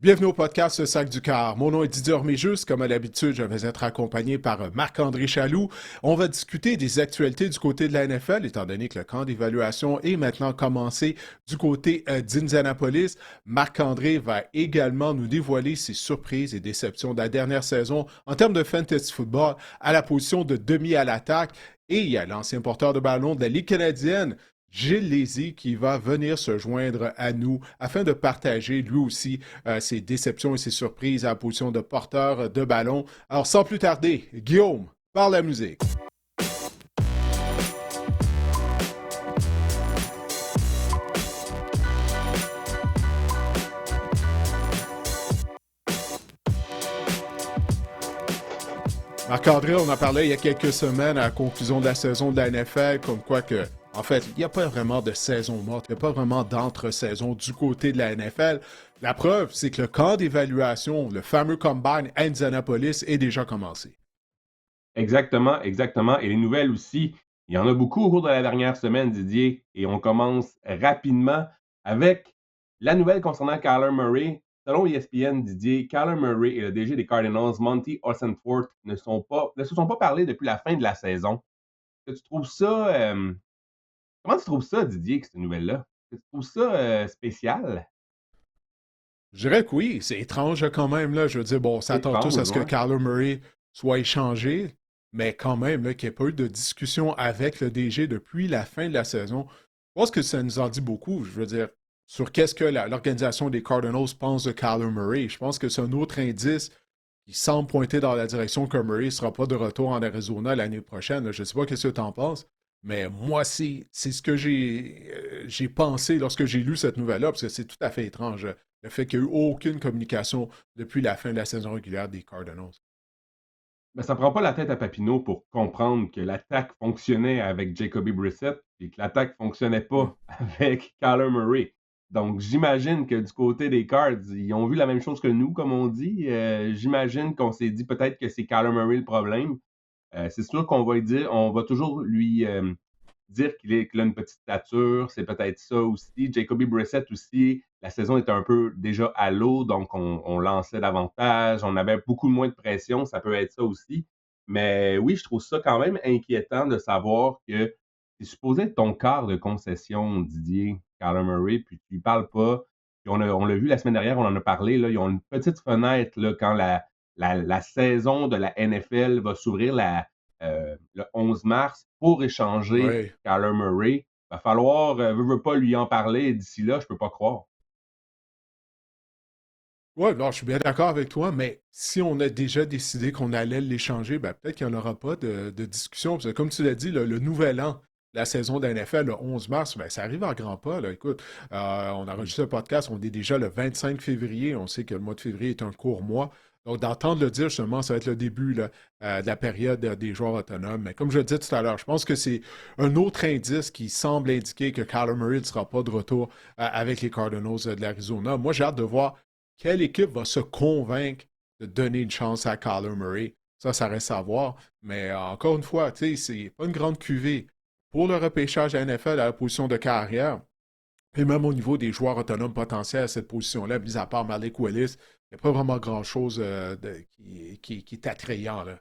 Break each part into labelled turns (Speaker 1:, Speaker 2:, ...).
Speaker 1: Bienvenue au podcast Le Sac du Car. Mon nom est Didier Orméjus. Comme à l'habitude, je vais être accompagné par Marc-André Chaloux. On va discuter des actualités du côté de la NFL, étant donné que le camp d'évaluation est maintenant commencé du côté d'Indianapolis. Marc-André va également nous dévoiler ses surprises et déceptions de la dernière saison en termes de fantasy football à la position de demi à l'attaque. Et il y a l'ancien porteur de ballon de la Ligue canadienne, Gilles Lézy, qui va venir se joindre à nous afin de partager lui aussi ses déceptions et ses surprises à la position de porteur de ballon. Alors sans plus tarder, Guillaume, par la musique. Marc-André, on en parlait il y a quelques semaines à la conclusion de la saison de la NFL, comme quoi que, en fait, il n'y a pas vraiment de saison morte, il n'y a pas vraiment d'entre-saison du côté de la NFL. La preuve, c'est que le camp d'évaluation, le fameux Combine à Indianapolis, est déjà commencé.
Speaker 2: Exactement, exactement. Et les nouvelles aussi, il y en a beaucoup au cours de la dernière semaine, Didier. Et on commence rapidement avec la nouvelle concernant Kyler Murray. Selon ESPN, Didier, Kyler Murray et le DG des Cardinals, Monty Ossenfort, ne se sont pas parlé depuis la fin de la saison. Est-ce que tu trouves ça, comment tu trouves ça, Didier, que cette nouvelle-là? Est-ce que tu trouves ça spécial?
Speaker 1: Je dirais que oui, c'est étrange quand même. Là. Je veux dire, bon, on
Speaker 2: C'est
Speaker 1: s'attend tous à
Speaker 2: étrange,
Speaker 1: ce que
Speaker 2: ouais.
Speaker 1: Kyler Murray soit échangé, mais quand même, là, qu'il n'y ait pas eu de discussion avec le DG depuis la fin de la saison. Je pense que ça nous en dit beaucoup, je veux dire, sur qu'est-ce que l'organisation des Cardinals pense de Kyler Murray. Je pense que c'est un autre indice qui semble pointer dans la direction que Murray ne sera pas de retour en Arizona l'année prochaine. Là. Je ne sais pas ce que tu en penses, mais moi, c'est ce que j'ai pensé lorsque j'ai lu cette nouvelle-là, parce que c'est tout à fait étrange. Le fait qu'il n'y ait eu aucune communication depuis la fin de la saison régulière des Cardinals.
Speaker 2: Mais ça prend pas la tête à Papineau pour comprendre que l'attaque fonctionnait avec Jacoby Brissett et que l'attaque fonctionnait
Speaker 1: Hmm.
Speaker 2: pas avec Kyler Murray. Donc, j'imagine que du côté des Cards, ils ont vu la même chose que nous, comme on dit. J'imagine qu'on s'est dit peut-être que c'est Kyler Murray le problème. C'est sûr qu'on va lui dire, on va toujours lui dire qu'il a une petite stature, c'est peut-être ça aussi. Jacoby Brissett aussi, la saison était un peu déjà à l'eau, donc on lançait davantage, on avait beaucoup moins de pression, ça peut être ça aussi. Mais oui, je trouve ça quand même inquiétant de savoir que c'est supposé être ton quart de concession, Didier, Kyler Murray, puis tu lui parles pas. Puis on l'a vu la semaine dernière, on en a parlé, là, ils ont une petite fenêtre là, quand la saison de la NFL va s'ouvrir le 11 mars pour échanger
Speaker 1: Oui.
Speaker 2: Kyler Murray. Il va falloir, veut pas lui en parler d'ici là, je peux pas croire.
Speaker 1: Ouais, non, je suis bien d'accord avec toi, mais si on a déjà décidé qu'on allait l'échanger, ben, peut-être qu'il n'y en aura pas de discussion. Parce que comme tu l'as dit, le nouvel an, la saison de la NFL, le 11 mars, ben, ça arrive en grand pas. Là. Écoute, on a enregistré le podcast, on est déjà le 25 février. On sait que le mois de février est un court mois. Donc, d'entendre le dire, justement, ça va être le début là, de la période des joueurs autonomes. Mais comme je le disais tout à l'heure, je pense que c'est un autre indice qui semble indiquer que Kyler Murray ne sera pas de retour avec les Cardinals de l'Arizona. Moi, j'ai hâte de voir quelle équipe va se convaincre de donner une chance à Kyler Murray? Ça reste à voir. Mais encore une fois, tu sais, c'est pas une grande cuvée. Pour le repêchage à NFL à la position de carrière, et même au niveau des joueurs autonomes potentiels à cette position-là, mis à part Malik Willis, il n'y a pas vraiment grand-chose qui est attrayant. Là.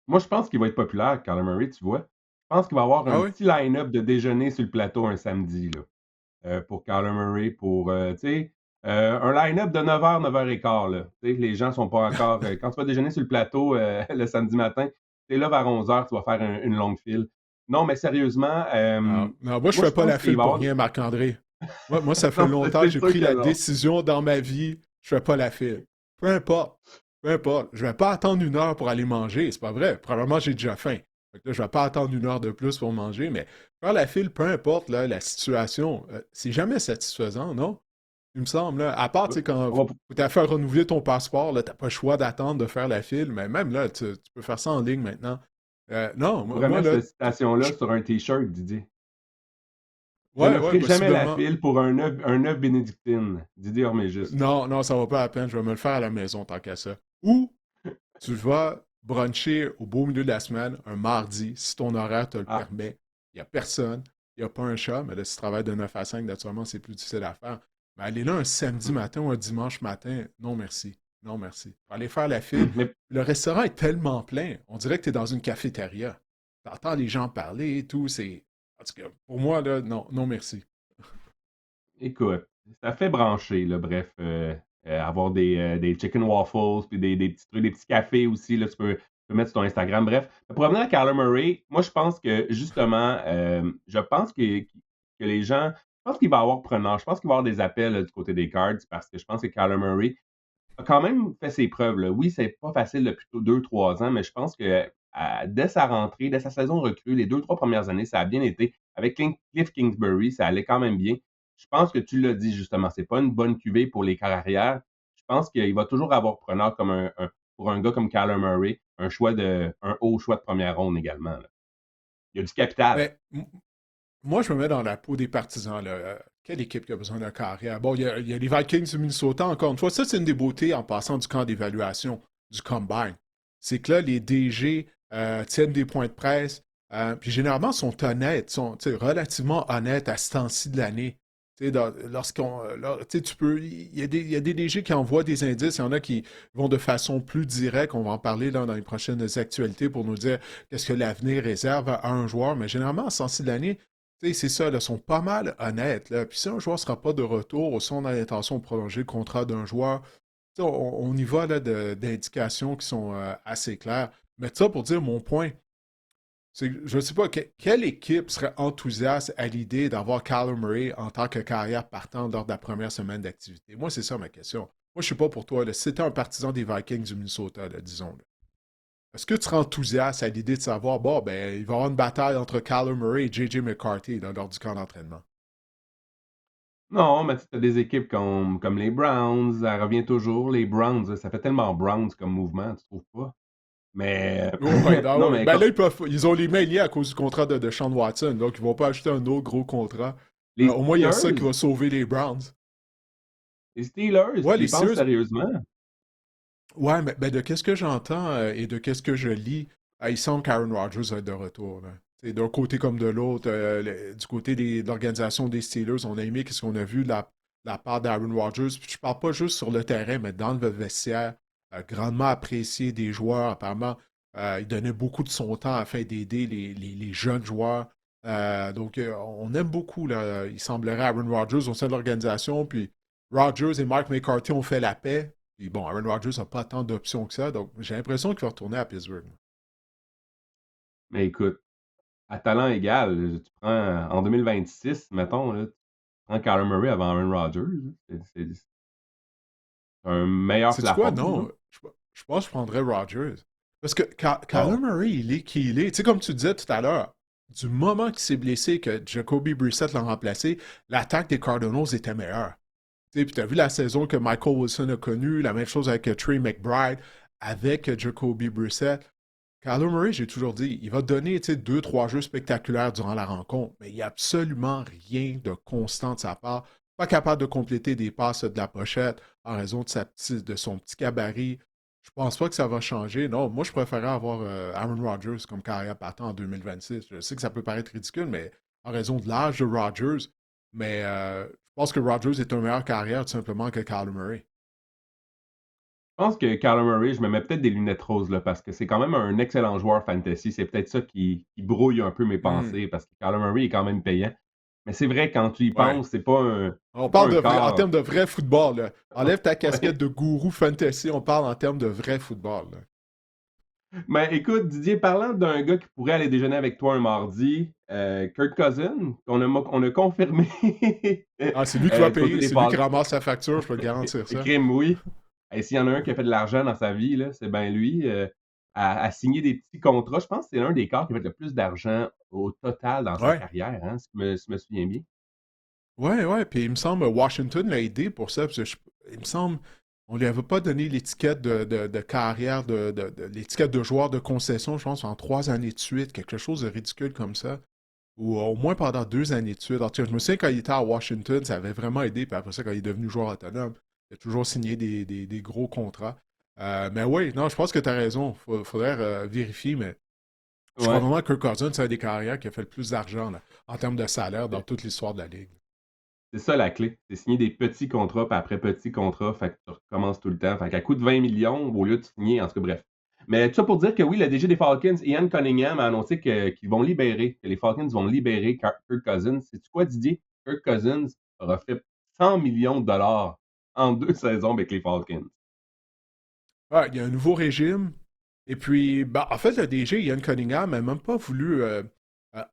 Speaker 2: Moi, je pense qu'il va être populaire, Kyler Murray, tu vois. Je pense qu'il va avoir
Speaker 1: Ah
Speaker 2: un
Speaker 1: oui?
Speaker 2: petit line-up de déjeuner sur le plateau un samedi là, pour Kyler Murray, pour, tu sais, un line-up de 9h, 9h15. Là. Tu sais, les gens sont pas encore... quand tu vas déjeuner sur le plateau le samedi matin, tu es là vers 11h, tu vas faire une longue file. Non, mais sérieusement,
Speaker 1: Non, non, moi, je
Speaker 2: moi,
Speaker 1: fais
Speaker 2: je
Speaker 1: pas
Speaker 2: pense
Speaker 1: la
Speaker 2: qu'il
Speaker 1: file
Speaker 2: va y
Speaker 1: pour
Speaker 2: avoir...
Speaker 1: rien, Marc-André. Moi, ça fait
Speaker 2: non,
Speaker 1: longtemps que
Speaker 2: c'est
Speaker 1: j'ai
Speaker 2: sûr
Speaker 1: pris
Speaker 2: que
Speaker 1: la
Speaker 2: non.
Speaker 1: décision dans ma vie, je fais pas la file. Peu importe. Peu importe. Je vais pas attendre une heure pour aller manger. C'est pas vrai. Probablement, j'ai déjà faim. Fait que là, je vais pas attendre une heure de plus pour manger, mais faire la file, peu importe là, la situation, c'est jamais satisfaisant, non? Il me semble, là. À part, tu sais, quand
Speaker 2: On va
Speaker 1: tu as fait renouveler ton passeport, là, t'as pas le choix d'attendre de faire la file, mais même là, tu peux faire ça en ligne maintenant. Non,
Speaker 2: on pourrait
Speaker 1: moi
Speaker 2: mettre
Speaker 1: là,
Speaker 2: cette citation-là sur un T-shirt, Didier. Je
Speaker 1: ouais,
Speaker 2: ne
Speaker 1: ouais,
Speaker 2: ferai jamais la
Speaker 1: possiblement.
Speaker 2: file pour un œuf bénédictine. Didier Orméjus.
Speaker 1: Non, non, ça va pas à peine. Je vais me le faire à la maison tant qu'à ça. Ou tu vas bruncher au beau milieu de la semaine, un mardi, si ton horaire te le
Speaker 2: Ah,
Speaker 1: permet. Il n'y a personne, il n'y a pas un chat, mais là, si tu travailles de 9 à 5, naturellement, c'est plus difficile à faire. Mais aller là un samedi matin ou un dimanche matin, non merci. Non merci. Faut aller faire la file.
Speaker 2: Mais
Speaker 1: Le restaurant est tellement plein, on dirait que tu es dans une cafétéria. T'entends les gens parler et tout, c'est. En tout cas, pour moi, là, non, non merci.
Speaker 2: écoute, ça fait brancher, là, bref. Avoir des chicken waffles, puis des petits trucs, des petits cafés aussi, là, tu peux mettre sur ton Instagram. Bref, pour revenir à Kyler Murray, moi, je pense que, justement, je pense que les gens, je pense qu'il va y avoir preneur, je pense qu'il va y avoir des appels là, du côté des Cards, parce que je pense que Kyler Murray a quand même fait ses preuves, là. Oui, c'est pas facile depuis 2, 3 ans, mais je pense que dès sa rentrée, dès sa saison de recrue, les 2, 3 premières années, ça a bien été. Avec Cliff Kingsbury, ça allait quand même bien. Je pense que tu l'as dit justement, c'est pas une bonne cuvée pour les carrières. Je pense qu'il va toujours avoir preneur comme pour un gars comme Kyler Murray, un haut choix de première ronde également, là. Il y a du capital.
Speaker 1: Mais moi, je me mets dans la peau des partisans. Là. Quelle équipe qui a besoin d'un carrière? Bon, il y a les Vikings du Minnesota, encore une fois. Ça, c'est une des beautés en passant du camp d'évaluation, du combine. C'est que là, les DG tiennent des points de presse, puis généralement sont honnêtes, sont relativement honnêtes à ce temps-ci de l'année. Lorsqu'on. Tu peux. Il y a des DG qui envoient des indices, il y en a qui vont de façon plus directe. On va en parler là, dans les prochaines actualités pour nous dire qu'est-ce que l'avenir réserve à un joueur. Mais généralement, à ce temps-ci de l'année, c'est ça, là, sont pas mal honnêtes. Là. Puis si un joueur ne sera pas de retour, ou si on a l'intention de prolonger le contrat d'un joueur, on y va là, d'indications qui sont assez claires. Mais ça pour dire mon point, c'est que je ne sais pas, quelle équipe serait enthousiaste à l'idée d'avoir Kyler Murray en tant que carrière partant lors de la première semaine d'activité? Moi, c'est ça ma question. Moi, je ne sais pas pour toi. Là, si tu un partisan des Vikings du Minnesota, là, disons. Là. Est-ce que tu serais enthousiaste à l'idée de savoir, bon, ben, il va y avoir une bataille entre Kyler Murray et J.J. McCarthy là, lors du camp d'entraînement?
Speaker 2: Non, mais tu as des équipes comme les Browns, ça revient toujours. Les Browns, ça fait tellement Browns comme mouvement, tu trouves pas? Mais
Speaker 1: Oh, ouais, non,
Speaker 2: non,
Speaker 1: ouais.
Speaker 2: mais
Speaker 1: Ben là, ils ont les mains liées à cause du contrat de Sean Watson, donc ils vont pas acheter un autre gros contrat.
Speaker 2: les
Speaker 1: Au moins, il y a ça qui
Speaker 2: Steelers,
Speaker 1: va sauver les Browns.
Speaker 2: les Steelers,
Speaker 1: Ouais,
Speaker 2: tu
Speaker 1: les
Speaker 2: y penses
Speaker 1: Steelers,
Speaker 2: sérieusement?
Speaker 1: ouais, mais ben, de qu'est-ce que j'entends et de qu'est-ce que je lis, il semble qu'Aaron Rodgers va être de retour. Là. D'un côté comme de l'autre, du côté de l'organisation des Steelers, on a aimé ce qu'on a vu de la part d'Aaron Rodgers. Puis je parle pas juste sur le terrain, mais dans le vestiaire, grandement apprécié des joueurs. Apparemment, il donnait beaucoup de son temps afin d'aider les jeunes joueurs. Donc, on aime beaucoup. Là, il semblerait Aaron Rodgers au sein de l'organisation. Puis Rodgers et Mike McCarthy ont fait la paix. Puis bon, Aaron Rodgers n'a pas tant d'options que ça, donc j'ai l'impression qu'il va retourner à Pittsburgh.
Speaker 2: Mais écoute, à talent égal, tu prends en 2026, mettons, là, tu prends Kyler Murray avant Aaron Rodgers, là, c'est un meilleur
Speaker 1: Sais-tu quoi?
Speaker 2: plafond, là.
Speaker 1: Non, je pense que je prendrais Rodgers. Parce que Kyler
Speaker 2: Oh,
Speaker 1: Murray, il est qui il est. Tu sais, comme tu disais tout à l'heure, du moment qu'il s'est blessé, que Jacoby Brissett l'a remplacé, l'attaque des Cardinals était meilleure. Tu sais, puis tu as vu la saison que Michael Wilson a connue, la même chose avec Trey McBride, avec Jacoby Brissett. Kyler Murray, j'ai toujours dit, il va donner deux, trois jeux spectaculaires durant la rencontre, mais il n'y a absolument rien de constant de sa part. Pas capable de compléter des passes de la pochette en raison de son petit gabarit. Je pense pas que ça va changer. Non, moi, je préférais avoir Aaron Rodgers comme carrière partant en 2026. Je sais que ça peut paraître ridicule, mais en raison de l'âge de Rodgers, mais je pense que Rodgers est un meilleur carrière tout simplement que Kyler Murray.
Speaker 2: je pense que Kyler Murray, je me mets peut-être des lunettes roses, là, parce que c'est quand même un excellent joueur fantasy. C'est peut-être ça qui brouille un peu mes
Speaker 1: Hmm,
Speaker 2: pensées, parce que Kyler Murray est quand même payant. Mais c'est vrai, quand tu y
Speaker 1: ouais.
Speaker 2: penses,
Speaker 1: On
Speaker 2: c'est pas
Speaker 1: parle
Speaker 2: un
Speaker 1: de vrai, en
Speaker 2: quart.
Speaker 1: termes de vrai football. Là. Enlève ta casquette
Speaker 2: Ouais.
Speaker 1: de gourou fantasy, on parle en termes de vrai football. Là.
Speaker 2: Mais écoute, Didier, parlant d'un gars qui pourrait aller déjeuner avec toi un mardi, Kirk Cousins, on a confirmé
Speaker 1: Ah, c'est lui qui va
Speaker 2: du côté
Speaker 1: payer,
Speaker 2: des
Speaker 1: c'est lui qui
Speaker 2: Falcons.
Speaker 1: ramasse la facture, je peux te garantir ça.
Speaker 2: Crime, oui. Et s'il y en a un qui a fait de l'argent dans sa vie, là, c'est bien lui. À signer des petits contrats. Je pense que c'est l'un des corps qui a fait le plus d'argent au total dans sa
Speaker 1: Ouais,
Speaker 2: carrière, hein, si je me souviens bien.
Speaker 1: ouais, ouais. Puis il me semble Washington l'a aidé pour ça, parce que il me semble on lui avait pas donné l'étiquette de carrière, l'étiquette de joueur de concession, je pense, en 3 années de suite, quelque chose de ridicule comme ça. Ou au moins pendant 2 années de suite. Alors, je me souviens quand il était à Washington, ça avait vraiment aidé. Puis après ça, quand il est devenu joueur autonome, il a toujours signé des gros contrats. Mais oui, non, je pense que tu as raison. Il faudrait vérifier, mais je crois
Speaker 2: Ouais.
Speaker 1: vraiment que Kirk Cousins, c'est un des carrières qui a fait le plus d'argent là, en termes de salaire dans toute l'histoire de la Ligue.
Speaker 2: C'est ça la clé. C'est signer des petits contrats, puis après petits contrats, fait que tu recommences tout le temps. Fait qu'à coût de 20 millions, au lieu de signer, en tout cas, bref. Mais tout ça pour dire que oui, le DG des Falcons, Ian Cunningham, a annoncé qu'ils vont libérer, que les Falcons vont libérer Kirk Cousins. C'est quoi, Didier? Kirk Cousins aura fait 100 millions de dollars en 2 saisons avec les Falcons.
Speaker 1: Ouais, il y a un nouveau régime. Et puis, ben, en fait, le DG, Ian Cunningham, n'a même pas voulu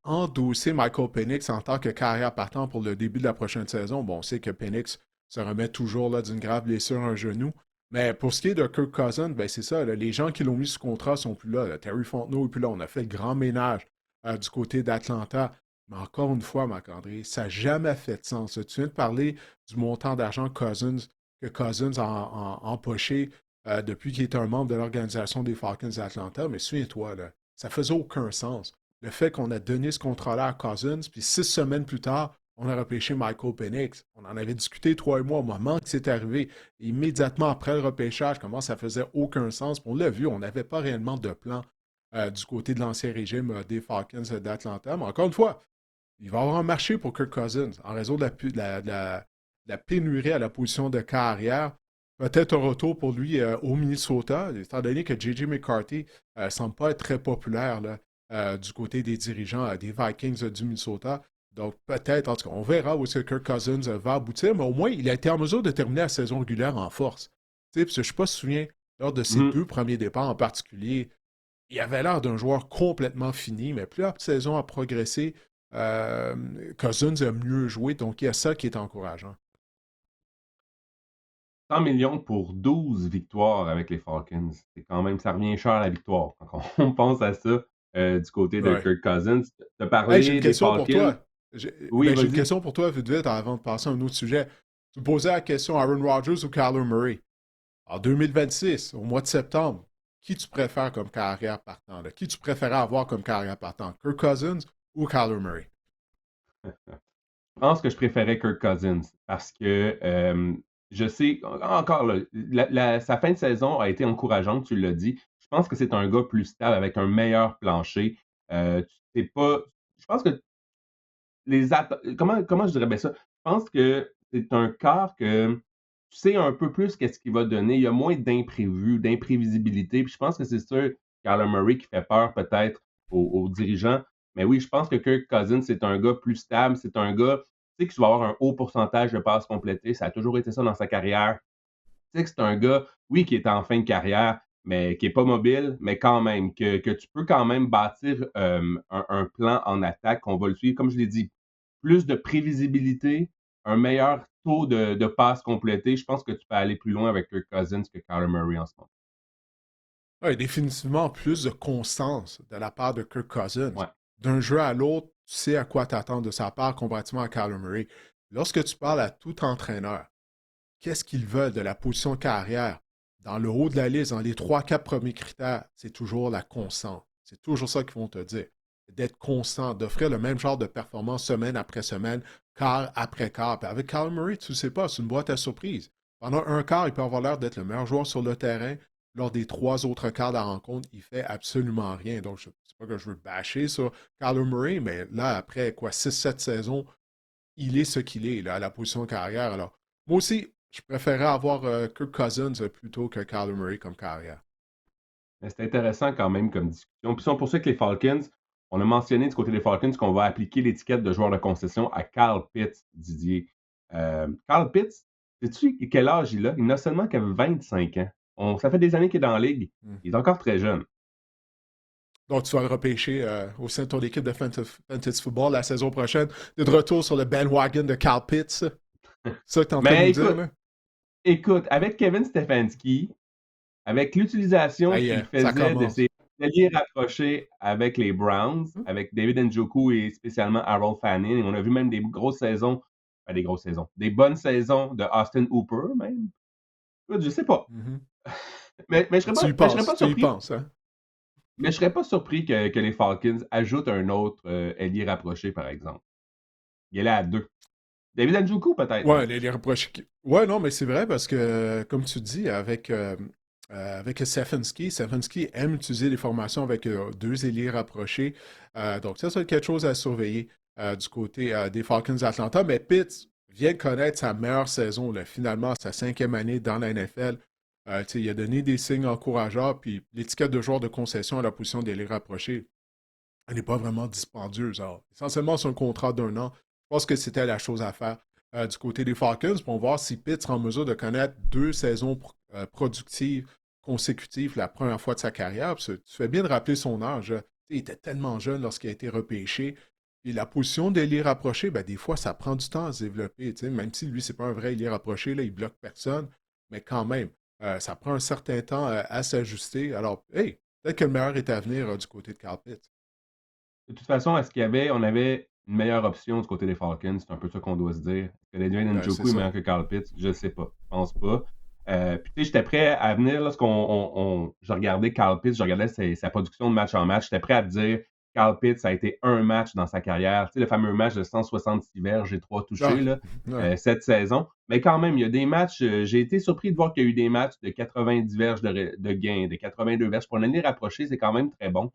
Speaker 1: endosser Michael Penix en tant que carrière partant pour le début de la prochaine saison. Bon, on sait que Penix se remet toujours là, d'une grave blessure à un genou. Mais pour ce qui est de Kirk Cousins, ben, c'est ça. Là, les gens qui l'ont mis sous contrat sont plus là. Terry Fontenot est plus là. On a fait le grand ménage du côté d'Atlanta. Mais encore une fois, Marc-André, ça n'a jamais fait de sens. Tu viens de parler du montant d'argent que Cousins a empoché depuis qu'il est un membre de l'organisation des Falcons d'Atlanta. Mais souviens-toi, là, ça faisait aucun sens. Le fait qu'on a donné ce contrat-là à Cousins, puis 6 semaines plus tard, on a repêché Michael Penix. On en avait discuté, toi et moi, au moment que c'est arrivé. Immédiatement après le repêchage, comment ça faisait aucun sens. Puis on l'a vu, on n'avait pas réellement de plan du côté de l'ancien régime des Falcons d'Atlanta. Mais encore une fois, il va y avoir un marché pour Kirk Cousins en raison de la pénurie à la position de carrière. Peut-être un retour pour lui au Minnesota, étant donné que J.J. McCarthy ne semble pas être très populaire là, du côté des dirigeants des Vikings du Minnesota. Donc peut-être, en tout cas, on verra où est-ce que Kirk Cousins va aboutir, mais au moins, il a été en mesure de terminer la saison régulière en force. Tu sais, parce que je ne sais pas si tu te souviens, lors de ses
Speaker 2: Mhm.
Speaker 1: 2 premiers départs en particulier, il avait l'air d'un joueur complètement fini, mais plus la saison a progressé, euh, Cousins a mieux joué, donc il y a ça qui est encourageant.
Speaker 2: 100 millions pour 12 victoires avec les Falcons. C'est quand même, ça revient cher à la victoire quand on pense à ça du côté de
Speaker 1: Ouais.
Speaker 2: Kirk Cousins. Tu as
Speaker 1: Hey, j'ai
Speaker 2: parlé
Speaker 1: une
Speaker 2: des
Speaker 1: question pour
Speaker 2: Falcons.
Speaker 1: toi.
Speaker 2: Oui,
Speaker 1: J'ai une
Speaker 2: vas-y.
Speaker 1: question pour toi, vite, vite, avant de passer à un autre sujet. Tu me posais la question Aaron Rodgers ou Kyler Murray. En 2026, au mois de septembre, qui tu préfères comme carrière partant? Là? Qui tu préférais avoir comme carrière partant? Kirk Cousins ou Kyler Murray?
Speaker 2: Je pense que je préférais Kirk Cousins parce que je sais, encore là, sa fin de saison a été encourageante, tu l'as dit. Je pense que c'est un gars plus stable avec un meilleur plancher. Tu sais pas. Je pense que comment je dirais bien ça? Je pense que c'est un quart que tu sais un peu plus qu'est-ce qu'il va donner. Il y a moins d'imprévus, d'imprévisibilité. Puis je pense que c'est ça, Kyler Murray, qui fait peur peut-être aux dirigeants. Mais oui, je pense que Kirk Cousins, c'est un gars plus stable. C'est un gars, tu sais, qui va avoir un haut pourcentage de passes complétées. Ça a toujours été ça dans sa carrière. Tu sais que c'est un gars, oui, qui est en fin de carrière, mais qui n'est pas mobile, mais quand même, que tu peux quand même bâtir un plan en attaque, qu'on va le suivre. Comme je l'ai dit, plus de prévisibilité, un meilleur taux de passes complétées. Je pense que tu peux aller plus loin avec Kirk Cousins que Kyler Murray en ce moment.
Speaker 1: Oui, définitivement plus de constance de la part de Kirk Cousins.
Speaker 2: Ouais.
Speaker 1: D'un jeu à l'autre, tu sais à quoi t'attendre de sa part comparativement à Kyler Murray. Lorsque tu parles à tout entraîneur, qu'est-ce qu'ils veulent de la position de carrière? Dans le haut de la liste, dans les 3, 4 premiers critères, c'est toujours la constance. C'est toujours ça qu'ils vont te dire. D'être constant, d'offrir le même genre de performance semaine après semaine, quart après quart. Puis avec Kyler Murray, tu ne sais pas, c'est une boîte à surprise. Pendant un quart, il peut avoir l'air d'être le meilleur joueur sur le terrain. Lors des 3 autres quarts de la rencontre, il fait absolument rien. Donc, je ne sais pas que je veux bâcher sur Kyler Murray, mais là, après quoi, 6, 7 saisons, il est ce qu'il est là, à la position de carrière. Alors, moi aussi, je préférais avoir Kirk Cousins plutôt que Kyler Murray comme carrière.
Speaker 2: Mais c'est intéressant quand même comme discussion. Puis c'est pour ça que les Falcons, on a mentionné du côté des Falcons qu'on va appliquer l'étiquette de joueur de concession à Carl Pitts, Didier. Carl Pitts, sais-tu quel âge il a? Il n'a seulement que 25 ans. Ça fait des années qu'il est dans la ligue.
Speaker 1: Hmm.
Speaker 2: Il est encore très jeune.
Speaker 1: Donc, tu vas le repêcher au sein de ton équipe de Fantasy Football la saison prochaine. Tu es de retour sur le bandwagon de Carl Pitts. C'est ça que tu es en train de
Speaker 2: Mais
Speaker 1: nous dire, là?
Speaker 2: écoute, avec Kevin Stefanski, avec l'utilisation
Speaker 1: Ça y
Speaker 2: qu'il
Speaker 1: est, ça
Speaker 2: faisait de
Speaker 1: commence.
Speaker 2: ses alliés rapprochés avec les Browns,
Speaker 1: Hmm.
Speaker 2: avec David Njoku et spécialement Harold Fanning, et on a vu même des grosses saisons, des grosses saisons, des bonnes saisons de Austin Hooper même. Écoute, je sais pas.
Speaker 1: Mhm.
Speaker 2: Mais je serais
Speaker 1: Tu
Speaker 2: pas,
Speaker 1: y
Speaker 2: mais je serais
Speaker 1: penses,
Speaker 2: pas
Speaker 1: tu y
Speaker 2: surpris.
Speaker 1: penses, hein?
Speaker 2: Mais je serais pas surpris que les Falcons ajoutent un autre ailier rapproché, par exemple. Il est là à deux. David Njoku, peut-être
Speaker 1: Ouais,
Speaker 2: même.
Speaker 1: les reproches. Ouais, non, mais c'est vrai parce que, comme tu dis, avec Stefanski aime utiliser les formations avec 2 ailiers rapprochés. Donc, ça va être quelque chose à surveiller du côté des Falcons d'Atlanta. Mais Pitts, vient de connaître sa meilleure saison, là, finalement, sa 5e année dans la NFL. Il a donné des signes encourageants, puis l'étiquette de joueur de concession à la position d'ailier rapproché, elle n'est pas vraiment dispendieuse. Alors, essentiellement, c'est un contrat d'1 an. Je pense que c'était la chose à faire du côté des Falcons pour voir si Pitt sera en mesure de connaître 2 saisons productives consécutives la première fois de sa carrière. Parce que tu fais bien de rappeler son âge. Il était tellement jeune lorsqu'il a été repêché. Et la position d'ailier rapproché, ben, des fois, ça prend du temps à se développer. Même si lui, c'est pas un vrai ailier rapproché, là, il bloque personne. Mais quand même, ça prend un certain temps à s'ajuster. Alors, hey, peut-être que le meilleur est à venir du côté de Carl Pitt.
Speaker 2: De toute façon, est-ce on avait une meilleure option du côté des Falcons? C'est un peu ça qu'on doit se dire. Est-ce que Adrian
Speaker 1: Ben, c'est
Speaker 2: Njoku est
Speaker 1: ça.
Speaker 2: meilleur que Carl Pitts? Je ne sais pas. Je pense pas. Puis, tu sais, j'étais prêt à venir, lorsqu'on je regardais Carl Pitts, je regardais sa production de match en match, j'étais prêt à dire Carl Pitts a été un match dans sa carrière. Tu sais, le fameux match de 166 verges et 3 touchés
Speaker 1: Ah,
Speaker 2: là,
Speaker 1: ouais.
Speaker 2: cette saison. Mais quand même, il y a des matchs, j'ai été surpris de voir qu'il y a eu des matchs de 90 verges de gain, de 82 verges. Pour un année rapproché, c'est quand même très bon.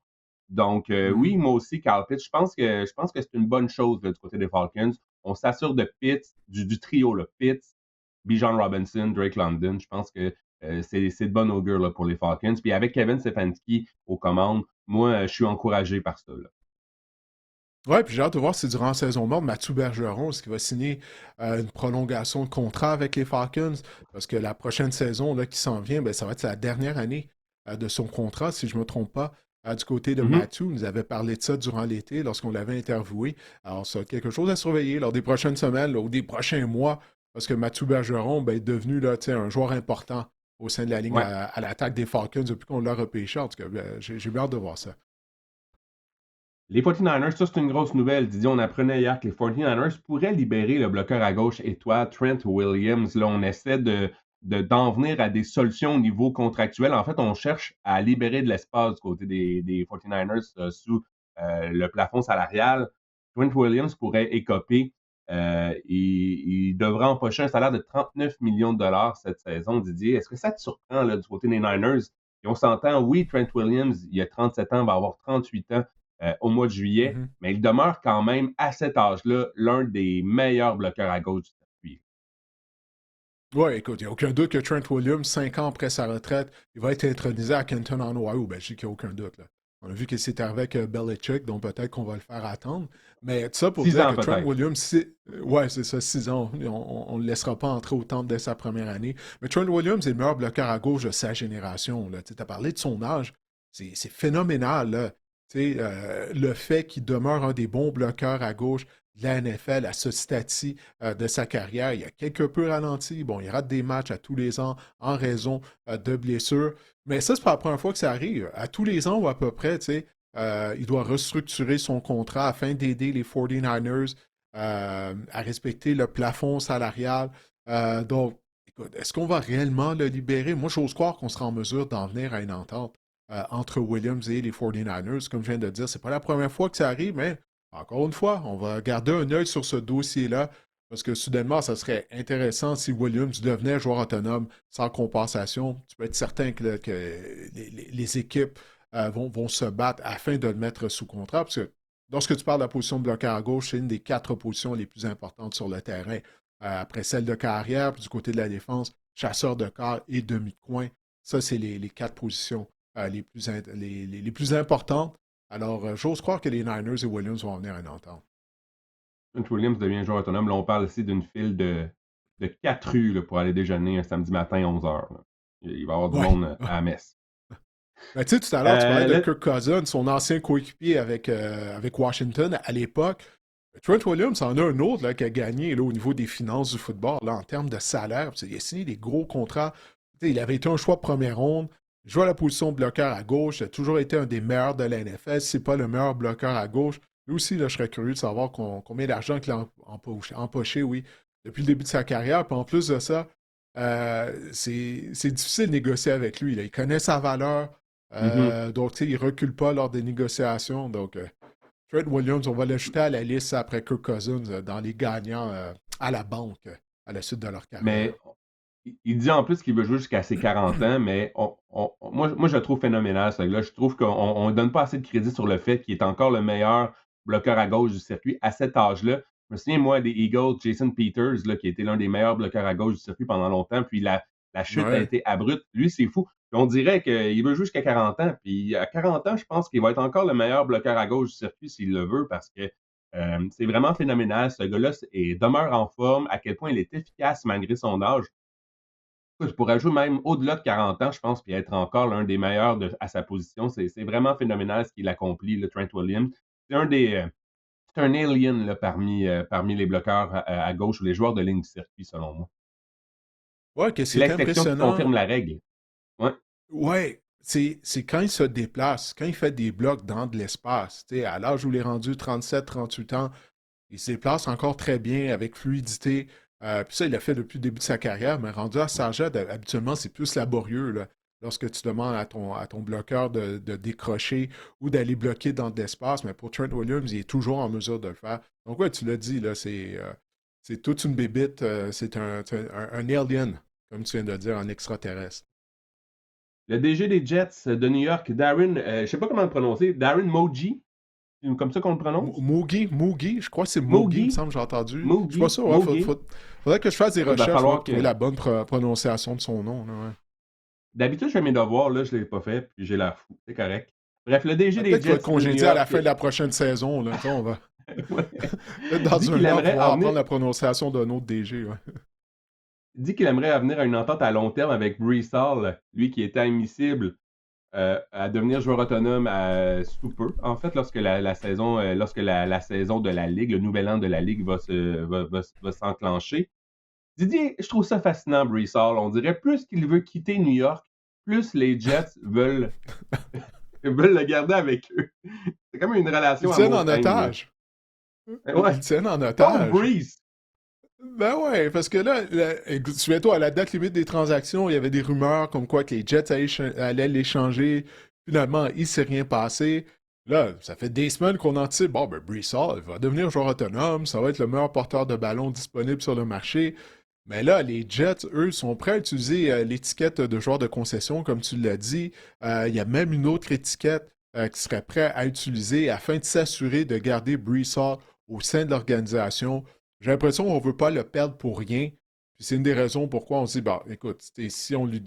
Speaker 2: Donc,
Speaker 1: Mhm.
Speaker 2: oui, moi aussi, Carl Pitts, je pense que c'est une bonne chose là, du côté des Falcons. On s'assure de Pitts, du trio, là, Pitts, Bijan Robinson, Drake London. Je pense que c'est de bon augure là, pour les Falcons. Puis avec Kevin Stefanski aux commandes, moi, je suis encouragé par ça. Là.
Speaker 1: Ouais, puis j'ai hâte de voir si durant la saison morte, Mathieu Bergeron, est-ce qu'il va signer une prolongation de contrat avec les Falcons? Parce que la prochaine saison là, qui s'en vient, ben, ça va être la dernière année de son contrat, si je ne me trompe pas. Du côté de
Speaker 2: Mhm.
Speaker 1: Mathieu, il nous avait parlé de ça durant l'été lorsqu'on l'avait interviewé. Alors, ça va être quelque chose à surveiller lors des prochaines semaines là, ou des prochains mois, parce que Mathieu Bergeron ben, est devenu là, un joueur important au sein de la ligne
Speaker 2: Ouais.
Speaker 1: à l'attaque des Falcons depuis qu'on l'a repêché. En tout cas, ben, j'ai bien hâte de voir ça.
Speaker 2: Les 49ers, ça c'est une grosse nouvelle. Didier, on apprenait hier que les 49ers pourraient libérer le bloqueur à gauche étoile Trent Williams. Là, on essaie d'en venir à des solutions au niveau contractuel. En fait, on cherche à libérer de l'espace du côté des 49ers sous le plafond salarial. Trent Williams pourrait écoper. Il devrait empocher un salaire de 39 millions de dollars cette saison, Didier. Est-ce que ça te surprend là, du côté des Niners? Et on s'entend, oui, Trent Williams, il a 37 ans, va avoir 38 ans au mois de juillet,
Speaker 1: Mhm.
Speaker 2: mais il demeure quand même, à cet âge-là, l'un des meilleurs bloqueurs à gauche du circuit.
Speaker 1: Oui, écoute, il n'y a aucun doute que Trent Williams, 5 ans après sa retraite, il va être intronisé à Kenton en Ohio. Ben, je dis qu'il n'y a aucun doute. Là. On a vu que c'est arrivé avec Belichick, donc peut-être qu'on va le faire attendre. Mais tout ça pour
Speaker 2: 6
Speaker 1: dire
Speaker 2: ans
Speaker 1: que Trent
Speaker 2: peut-être.
Speaker 1: Williams, ouais, c'est ça, 6 ans. On ne le laissera pas entrer au temple dès sa première année. Mais Trent Williams est le meilleur bloqueur à gauche de sa génération. Tu as parlé de son âge. C'est phénoménal. Là. Le fait qu'il demeure un des bons bloqueurs à gauche de la NFL à ce stade-ci de sa carrière. Il a quelque peu ralenti. Bon, il rate des matchs à tous les ans en raison de blessures. Mais ça, c'est pas la première fois que ça arrive. À tous les ans ou à peu près, il doit restructurer son contrat afin d'aider les 49ers à respecter le plafond salarial. Donc, écoute, est-ce qu'on va réellement le libérer? Moi, j'ose croire qu'on sera en mesure d'en venir à une entente entre Williams et les 49ers. Comme je viens de dire, c'est pas la première fois que ça arrive, mais encore une fois, on va garder un œil sur ce dossier-là parce que soudainement, ça serait intéressant si Williams devenait joueur autonome sans compensation. Tu peux être certain que les équipes vont se battre afin de le mettre sous contrat parce que lorsque tu parles de la position de bloqueur à gauche, c'est une des 4 positions les plus importantes sur le terrain. Après celle de carrière, puis du côté de la défense, chasseur de quart et demi de coin. Ça, c'est les 4 positions les plus importantes. Alors, j'ose croire que les Niners et Williams vont en venir à une entente.
Speaker 2: Trent Williams devient joueur autonome. Là, on parle ici d'une file de 4 rues là, pour aller déjeuner un samedi matin à 11 heures. Là. Il va y avoir du
Speaker 1: Ouais.
Speaker 2: monde à la messe.
Speaker 1: Ben, tu sais, tout à l'heure, tu parlais de
Speaker 2: Là,
Speaker 1: Kirk Cousins, son ancien coéquipier avec Washington à l'époque. Trent Williams en a un autre là, qui a gagné là, au niveau des finances du football là, en termes de salaire. Il a signé des gros contrats. Tu sais, il avait été un choix de première ronde. Il jouait à la position de bloqueur à gauche. Il a toujours été un des meilleurs de la NFL. Si ce n'est pas le meilleur bloqueur à gauche. Lui aussi, là, je serais curieux de savoir combien d'argent qu'il a empoché, oui, depuis le début de sa carrière. Puis en plus de ça, c'est difficile de négocier avec lui. Là. Il connaît sa valeur.
Speaker 2: mhm.
Speaker 1: Donc, tu sais, il ne recule pas lors des négociations. Donc, Trent Williams, on va l'ajouter à la liste après Kirk Cousins dans les gagnants à la banque à la suite de leur carrière.
Speaker 2: Mais il dit en plus qu'il veut jouer jusqu'à ses 40 ans, mais moi, je le trouve phénoménal, ce gars. Je trouve qu'on ne donne pas assez de crédit sur le fait qu'il est encore le meilleur bloqueur à gauche du circuit à cet âge-là. Je me souviens, moi, des Eagles, Jason Peters, là, qui était l'un des meilleurs bloqueurs à gauche du circuit pendant longtemps, puis la chute a
Speaker 1: Ouais.
Speaker 2: été abrupte. Lui, c'est fou. Puis on dirait qu'il veut jouer jusqu'à 40 ans. Puis à 40 ans, je pense qu'il va être encore le meilleur bloqueur à gauche du circuit s'il le veut, parce que c'est vraiment phénoménal. Ce gars-là demeure en forme, à quel point il est efficace malgré son âge. Je pourrais jouer même au-delà de 40 ans, je pense, puis être encore l'un des meilleurs à sa position. C'est vraiment phénoménal ce qu'il accomplit, le Trent Williams. C'est c'est un alien là, parmi les bloqueurs à gauche ou les joueurs de ligne du circuit, selon moi.
Speaker 1: Ouais, que
Speaker 2: C'est
Speaker 1: c'est
Speaker 2: l'exception qui
Speaker 1: impressionnant.
Speaker 2: confirme la règle. Ouais.
Speaker 1: Ouais, c'est quand il se déplace, quand il fait des blocs dans de l'espace. Tu sais, à l'âge où il est rendu 37, 38 ans, il se déplace encore très bien, avec fluidité. Puis ça, il l'a fait depuis le début de sa carrière, mais rendu à Sargent, habituellement, c'est plus laborieux là, lorsque tu demandes à ton bloqueur de décrocher ou d'aller bloquer dans de l'espace. Mais pour Trent Williams, il est toujours en mesure de le faire. Donc, ouais, tu l'as dit, là, c'est toute une bébite. C'est un alien, comme tu viens de dire, un extraterrestre.
Speaker 2: Le DG des Jets de New York, Darren, je ne sais pas comment le prononcer, Darren Moji, c'est comme ça qu'on le prononce?
Speaker 1: Moogie, je crois que c'est Moogie, il me
Speaker 2: Mogi,
Speaker 1: semble, j'ai entendu. Je suis pas
Speaker 2: Mogi,
Speaker 1: sûr, ouais,
Speaker 2: Mogi.
Speaker 1: faudrait que je fasse des
Speaker 2: Il va
Speaker 1: recherches ouais,
Speaker 2: falloir
Speaker 1: pour trouver
Speaker 2: que.
Speaker 1: la bonne prononciation de son nom. Là, ouais.
Speaker 2: D'habitude, je fais mes devoirs, là, je ne l'ai pas fait, puis j'ai l'air fou. C'est correct. Bref, le DG des
Speaker 1: Peut-être qu'il va être
Speaker 2: Jets de New
Speaker 1: congédié à la
Speaker 2: York,
Speaker 1: fin de la prochaine saison. Là. On va
Speaker 2: ouais,
Speaker 1: peut-être
Speaker 2: dit
Speaker 1: dans
Speaker 2: qu'il
Speaker 1: un an
Speaker 2: aimerait
Speaker 1: pouvoir
Speaker 2: en venir,
Speaker 1: apprendre la prononciation d'un autre DG. Ouais.
Speaker 2: dit qu'il aimerait venir à une entente à long terme avec Brees Hall, lui qui était admissible à devenir joueur autonome sous peu. En fait, lorsque la saison de la Ligue, le nouvel an de la Ligue va s'enclencher. Didier, je trouve ça fascinant, Brees Hall. On dirait plus qu'il veut quitter New York, plus les Jets veulent le garder avec eux. C'est comme une
Speaker 1: Ils
Speaker 2: relation
Speaker 1: tiennent en
Speaker 2: amour-haine, là.
Speaker 1: otage.
Speaker 2: Ouais.
Speaker 1: Ils tiennent en
Speaker 2: Pauvre
Speaker 1: otage.
Speaker 2: Brees!
Speaker 1: Ben ouais, parce que là, souviens-toi, à la date limite des transactions, il y avait des rumeurs comme quoi que les Jets allaient l'échanger. Finalement, il ne s'est rien passé. Là, ça fait des semaines qu'on anticipe, bon, ben, Brees Hall va devenir joueur autonome, ça va être le meilleur porteur de ballon disponible sur le marché. Mais là, les Jets, eux, sont prêts à utiliser l'étiquette de joueur de concession, comme tu l'as dit. Il y a même une autre étiquette qui serait prêt à utiliser afin de s'assurer de garder Brees Hall au sein de l'organisation. J'ai l'impression qu'on ne veut pas le perdre pour rien. Puis c'est une des raisons pourquoi on se dit, bah, écoute, si on lui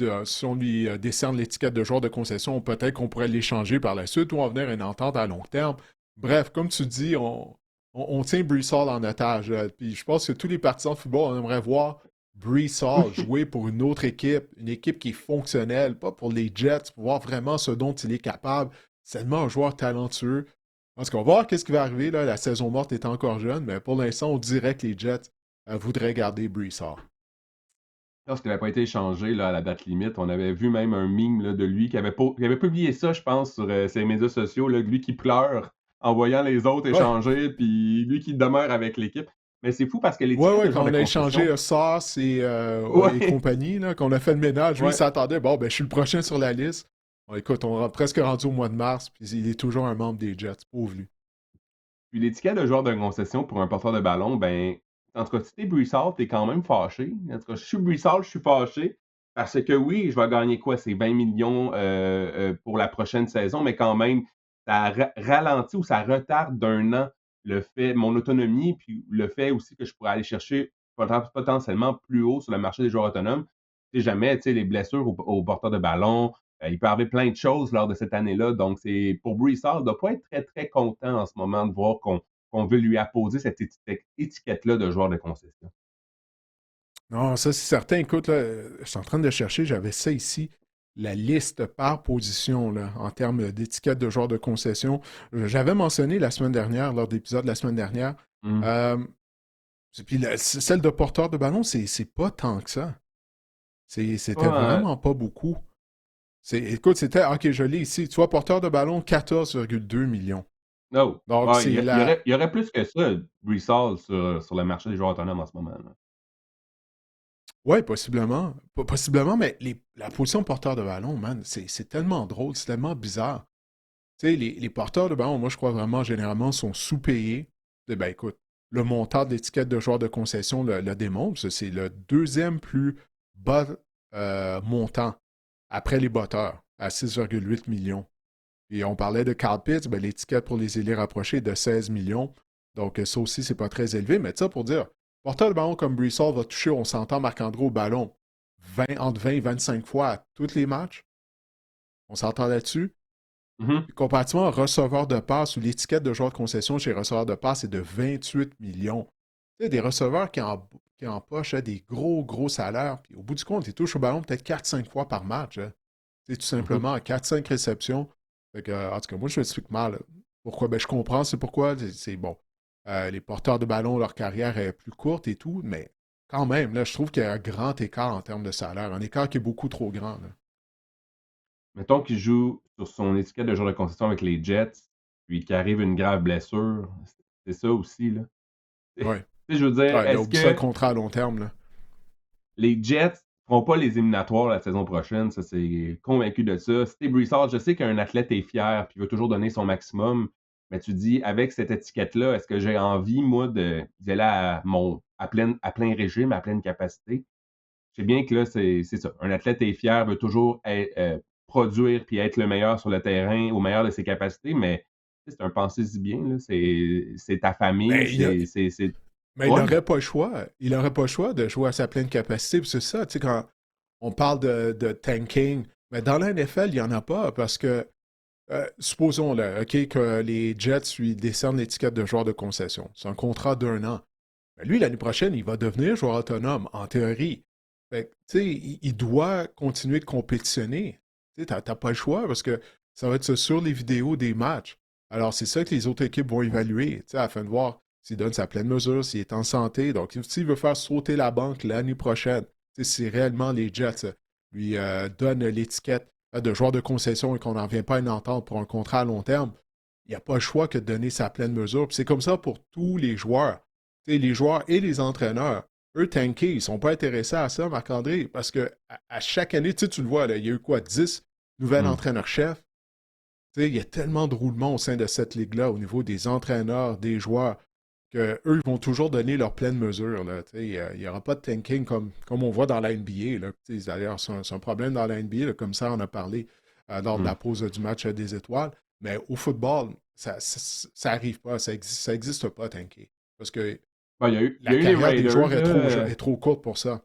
Speaker 1: décerne l'étiquette de joueur de concession, peut-être qu'on pourrait l'échanger par la suite ou en venir à une entente à long terme. Bref, comme tu dis, on tient Brees Hall en otage. Puis je pense que tous les partisans de football, on aimerait voir Brees Hall jouer pour une autre équipe, une équipe qui est fonctionnelle, pas pour les Jets, pour voir vraiment ce dont il est capable. C'est tellement un joueur talentueux. Parce qu'on va voir qu'est-ce qui va arriver. Là. La saison morte est encore jeune, mais pour l'instant, on dirait que les Jets voudraient garder Brees Hall.
Speaker 2: Lorsqu'il n'avait pas été échangé là, à la date limite, on avait vu même un meme là, de lui qui avait publié ça, je pense, sur ses médias sociaux, là, lui qui pleure en voyant les autres
Speaker 1: Ouais,
Speaker 2: échanger, puis lui qui demeure avec l'équipe. Mais c'est fou parce que
Speaker 1: ouais,
Speaker 2: l'étiquette
Speaker 1: ouais,
Speaker 2: de genre
Speaker 1: quand
Speaker 2: de
Speaker 1: on a échangé
Speaker 2: concession,
Speaker 1: Sauce et
Speaker 2: ouais,
Speaker 1: compagnie, là, quand on a fait le ménage, lui, il
Speaker 2: ouais.
Speaker 1: s'attendait, bon, ben, je suis le prochain sur la liste. Bon, écoute, on est presque rendu au mois de mars, puis il est toujours un membre des Jets, pauvre lui.
Speaker 2: Puis l'étiquette de joueur de concession pour un porteur de ballon, ben, en tout cas, si t'es Brees Hall, t'es quand même fâché. En tout cas, je suis Brees Hall, je suis fâché. Parce que oui, je vais gagner quoi? C'est 20 millions pour la prochaine saison, mais quand même, ça ralentit ou ça retarde d'un an mon autonomie, puis le fait aussi que je pourrais aller chercher potentiellement plus haut sur le marché des joueurs autonomes. Si jamais, tu sais, les blessures aux porteurs de ballon, il peut y avoir plein de choses lors de cette année-là. Donc, c'est pour Brees Hall, il ne doit pas être très, très content en ce moment de voir qu'on veut lui apposer cette étiquette-là de joueur de concession.
Speaker 1: Non, ça, c'est certain. Écoute, là, je suis en train de chercher, j'avais ça ici, la liste par position, là, en termes d'étiquette de joueur de concession. J'avais mentionné la semaine dernière, lors de l'épisode de la semaine dernière.
Speaker 2: Mm.
Speaker 1: Euh, Puis celle de porteur de ballon, c'est pas tant que ça. C'était
Speaker 2: Ouais.
Speaker 1: vraiment pas beaucoup. Écoute, c'était, ok, je l'ai ici. Tu vois, porteur de ballon, 14,2 millions.
Speaker 2: No.
Speaker 1: Donc,
Speaker 2: Ouais,
Speaker 1: c'est la.
Speaker 2: il y aurait plus que ça, Brees Hall, sur le marché des joueurs autonomes en ce moment, là.
Speaker 1: Ouais, possiblement. Possiblement, mais la position porteur de ballon, man, c'est tellement drôle, c'est tellement bizarre. Tu sais, les porteurs de ballon, moi, je crois vraiment, généralement, sont sous-payés. Ben, écoute, le montant de l'étiquette de joueur de concession le démontre. C'est le deuxième plus bas montant après les batteurs, à 6,8 millions. Et on parlait de Carl Pitts, ben, l'étiquette pour les ailiers rapprochés est de 16 millions. Donc, ça aussi, c'est pas très élevé. Mais ça, pour dire, porteur de ballon comme Brees Hall va toucher, on s'entend, Marc-André, au ballon entre 20 et 25 fois à tous les matchs. On s'entend là-dessus.
Speaker 2: Mhm.
Speaker 1: Puis, comparativement au receveur de passe ou l'étiquette de joueur de concession chez les receveurs de passe est de 28 millions. Tu sais, des receveurs qui empochent des gros, gros salaires. Puis au bout du compte, ils touchent au ballon peut-être 4-5 fois par match. Hein. C'est tout
Speaker 2: Mhm.
Speaker 1: simplement 4-5 réceptions. Fait que, en tout cas, moi, je m'explique mal. Pourquoi? Ben, je comprends, c'est pourquoi. C'est bon. Les porteurs de ballon, leur carrière est plus courte et tout, mais quand même, là, je trouve qu'il y a un grand écart en termes de salaire. Un écart qui est beaucoup trop grand. Là.
Speaker 2: Mettons qu'il joue sur son étiquette de joueur de concession avec les Jets, puis qu'il arrive une grave blessure. C'est ça aussi, là.
Speaker 1: Ouais.
Speaker 2: Tu sais, je veux dire,
Speaker 1: Ouais, là,
Speaker 2: est-ce
Speaker 1: oublie ça, le
Speaker 2: que
Speaker 1: contrat à long terme. Là.
Speaker 2: les Jets feront pas les éliminatoires la saison prochaine? Ça, c'est convaincu de ça. Si t'es Brees Hall, je sais qu'un athlète est fier puis veut toujours donner son maximum, mais tu dis, avec cette étiquette-là, est-ce que j'ai envie, moi, d'y aller à plein régime, à pleine capacité? Je sais bien que là, c'est ça. Un athlète est fier, veut toujours produire puis être le meilleur sur le terrain, au meilleur de ses capacités, mais c'est un pensée-y bien, là. C'est ta famille,
Speaker 1: Mais
Speaker 2: c'est.
Speaker 1: Mais il
Speaker 2: Ouais.
Speaker 1: n'aurait pas le choix. Il n'aurait pas le choix de jouer à sa pleine capacité. Puis c'est ça, tu sais, quand on parle de tanking, mais dans la NFL, il n'y en a pas parce que, supposons là, OK, que les Jets lui décernent l'étiquette de joueur de concession. C'est un contrat d'1 an. Mais lui, l'année prochaine, il va devenir joueur autonome, en théorie. Fait que, tu sais, il doit continuer de compétitionner. Tu sais, t'as pas le choix parce que ça va être ça sur les vidéos des matchs. Alors, c'est ça que les autres équipes vont évaluer, tu sais, afin de voir s'il donne sa pleine mesure, s'il est en santé. Donc, s'il veut faire sauter la banque l'année prochaine, tu sais, si réellement les Jets lui donnent l'étiquette de joueur de concession et qu'on n'en vient pas à une entente pour un contrat à long terme, il n'y a pas le choix que de donner sa pleine mesure. Puis c'est comme ça pour tous les joueurs. Tu sais, les joueurs et les entraîneurs. Eux, tanké, ils ne sont pas intéressés à ça, Marc-André, parce que à chaque année, tu le vois, là, il y a eu quoi, 10 nouveaux
Speaker 2: Hmm.
Speaker 1: entraîneurs-chefs. Tu sais, il y a tellement de roulements au sein de cette ligue-là au niveau des entraîneurs, des joueurs, qu'eux, ils vont toujours donner leur pleine mesure. Là, tu sais, il n'y aura pas de tanking comme on voit dans la NBA. Là. Tu sais, d'ailleurs, c'est un problème dans la NBA, là, comme ça, on a parlé lors de
Speaker 2: Hmm.
Speaker 1: la pause du match des étoiles. Mais au football, ça arrive pas, ça existe pas, tanker. Parce que
Speaker 2: Ben, il
Speaker 1: la
Speaker 2: y a eu les
Speaker 1: carrière des
Speaker 2: Raiders,
Speaker 1: joueurs
Speaker 2: là.
Speaker 1: est trop courte pour ça.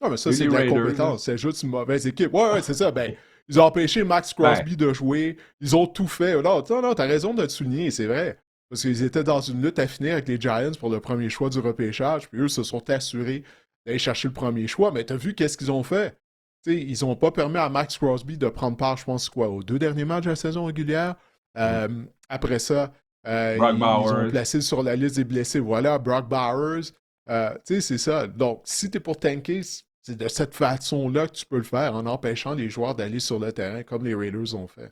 Speaker 1: Ah, mais
Speaker 2: Il
Speaker 1: ça,
Speaker 2: y a eu
Speaker 1: c'est
Speaker 2: les
Speaker 1: de
Speaker 2: Raiders, là.
Speaker 1: l'incompétence. C'est juste une mauvaise équipe. Ouais, ouais, c'est ça. Ben, ils ont empêché Max
Speaker 2: Ben,
Speaker 1: Crosby de jouer. Ils ont tout fait. Non, non, t'as raison de te souligner, c'est vrai. Parce qu'ils étaient dans une lutte à finir avec les Giants pour le premier choix du repêchage. Puis eux se sont assurés d'aller chercher le premier choix. Mais t'as vu qu'est-ce qu'ils ont fait? T'sais, ils n'ont pas permis à Max Crosby de prendre part, je pense, quoi, aux 2 derniers matchs de la saison régulière.
Speaker 2: hmm.
Speaker 1: Après ça,
Speaker 2: Brock
Speaker 1: ils ont
Speaker 2: Bowers.
Speaker 1: placé sur la liste des blessés. Voilà, Brock Bowers. Tu sais, c'est ça. Donc, si tu es pour tanker, c'est de cette façon-là que tu peux le faire en empêchant les joueurs d'aller sur le terrain comme les Raiders ont fait.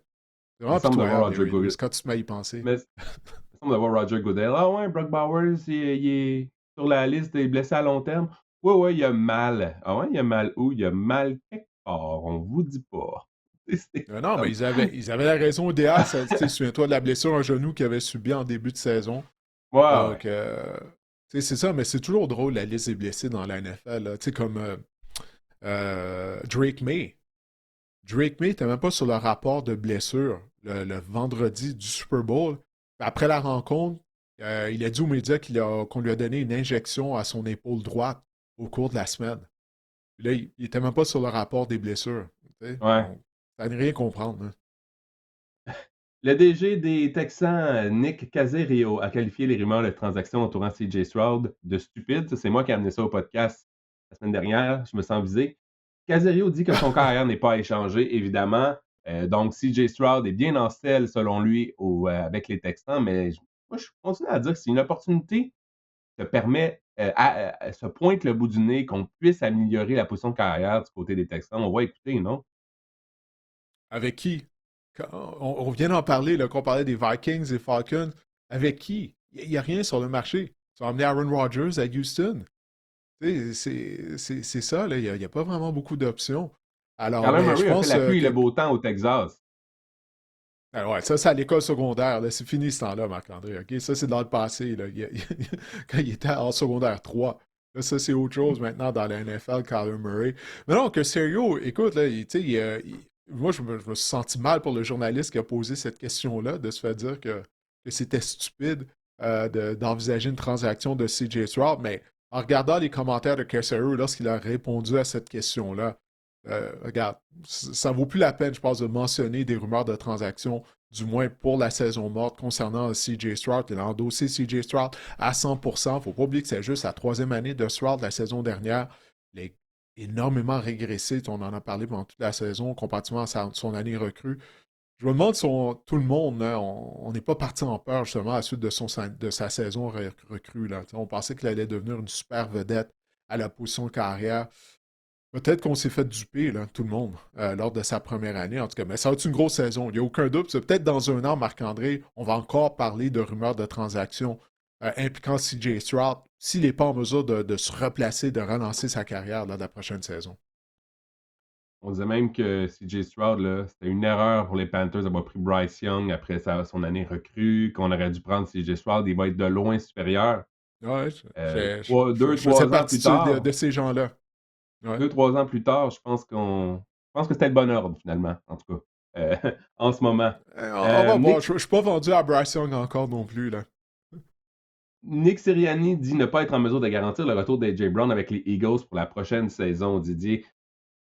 Speaker 1: C'est
Speaker 2: Il me
Speaker 1: vraiment
Speaker 2: semble d'avoir
Speaker 1: pitoyable, les
Speaker 2: Roger
Speaker 1: Raiders,
Speaker 2: Goodell.
Speaker 1: quand tu te mets à y penser.
Speaker 2: Mais il me semble d'avoir Roger Goodell. Ah ouais, Brock Bowers, il est sur la liste des blessés à long terme. Ouais, ouais, il a mal. Ah ouais, il a mal où? Il a mal quelque part. On vous dit pas. C'est
Speaker 1: Non, mais
Speaker 2: comme.
Speaker 1: ils avaient la raison idéale. Souviens-toi de la blessure à un genou qu'ils avaient subi en début de saison.
Speaker 2: Ouais, ouais.
Speaker 1: Donc, c'est ça, mais c'est toujours drôle la liste des blessés dans la NFL. Tu sais, comme Drake May. Drake May n'était même pas sur le rapport de blessure le vendredi du Super Bowl. Après la rencontre, il a dit aux médias qu'on lui a donné une injection à son épaule droite au cours de la semaine. Puis là, il n'était même pas sur le rapport des blessures. Tu sais.
Speaker 2: Ouais.
Speaker 1: Donc, ça n'est rien comprendre. Hein.
Speaker 2: Le DG des Texans, Nick Caserio, a qualifié les rumeurs de transactions entourant CJ Stroud de stupides. Ça, c'est moi qui ai amené ça au podcast la semaine dernière. Je me sens visé. Caserio dit que son carrière n'est pas à échanger, évidemment. Donc, CJ Stroud est bien en selle, selon lui, avec les Texans. Mais moi, je continue à dire que c'est une opportunité qui te permet, se pointe le bout du nez, qu'on puisse améliorer la position de carrière du côté des Texans. On va écouter, non?
Speaker 1: Avec qui? On vient d'en parler, là, qu'on parlait des Vikings et Falcons. Avec qui? Il n'y a rien sur le marché. Ils ont emmené Aaron Rodgers à Houston. Tu sais, c'est ça, là. Il n'y a pas vraiment beaucoup d'options. Alors,
Speaker 2: Kyler
Speaker 1: mais je
Speaker 2: Murray a fait
Speaker 1: pense
Speaker 2: la pluie et le
Speaker 1: que.
Speaker 2: beau temps au Texas.
Speaker 1: Ah ouais, ça, c'est à l'école secondaire. Là. C'est fini ce temps-là, Marc-André. OK? Ça, c'est dans le passé. Là. Quand il était en secondaire 3. Là, ça, c'est autre chose maintenant dans la NFL, Kyler Murray. Mais non, que sérieux, écoute, là, tu sais, moi, je me suis senti mal pour le journaliste qui a posé cette question-là, de se faire dire que c'était stupide d'envisager une transaction de CJ Stroud, mais en regardant les commentaires de Kessler lorsqu'il a répondu à cette question-là, regarde, ça vaut plus la peine, je pense, de mentionner des rumeurs de transaction, du moins pour la saison morte concernant CJ Stroud. Il a endossé CJ Stroud à 100%. Faut pas oublier que c'est juste la troisième année de Stroud la saison dernière. Il a énormément régressé. On en a parlé pendant toute la saison, comparativement à son année recrue. Je me demande si tout le monde, hein, on n'est pas parti en peur justement à la suite de sa saison recrue. Là. On pensait qu'il allait devenir une super vedette à la position de carrière. Peut-être qu'on s'est fait duper, là, tout le monde, lors de sa première année, en tout cas. Mais ça va être une grosse saison. Il n'y a aucun doute. C'est peut-être dans un an, Marc-André, on va encore parler de rumeurs de transactions impliquant CJ Stroud s'il n'est pas en mesure de se replacer, de relancer sa carrière lors de la prochaine saison.
Speaker 2: On disait même que CJ Stroud, là, c'était une erreur pour les Panthers d'avoir pris Bryce Young après son année recrue, qu'on aurait dû prendre CJ Stroud. Il va être de loin supérieur.
Speaker 1: Ouais,
Speaker 2: Deux,
Speaker 1: je faisais
Speaker 2: 3 ans
Speaker 1: partie
Speaker 2: plus tard,
Speaker 1: de ces gens-là. Ouais.
Speaker 2: 2, 3 ans plus tard, je pense que c'était le bon ordre, finalement, en tout cas, en ce moment.
Speaker 1: On va voir.
Speaker 2: Nick,
Speaker 1: Je ne suis pas vendu à Bryce Young encore non plus. Là.
Speaker 2: Nick Sirianni dit ne pas être en mesure de garantir le retour d'AJ Brown avec les Eagles pour la prochaine saison. Didier,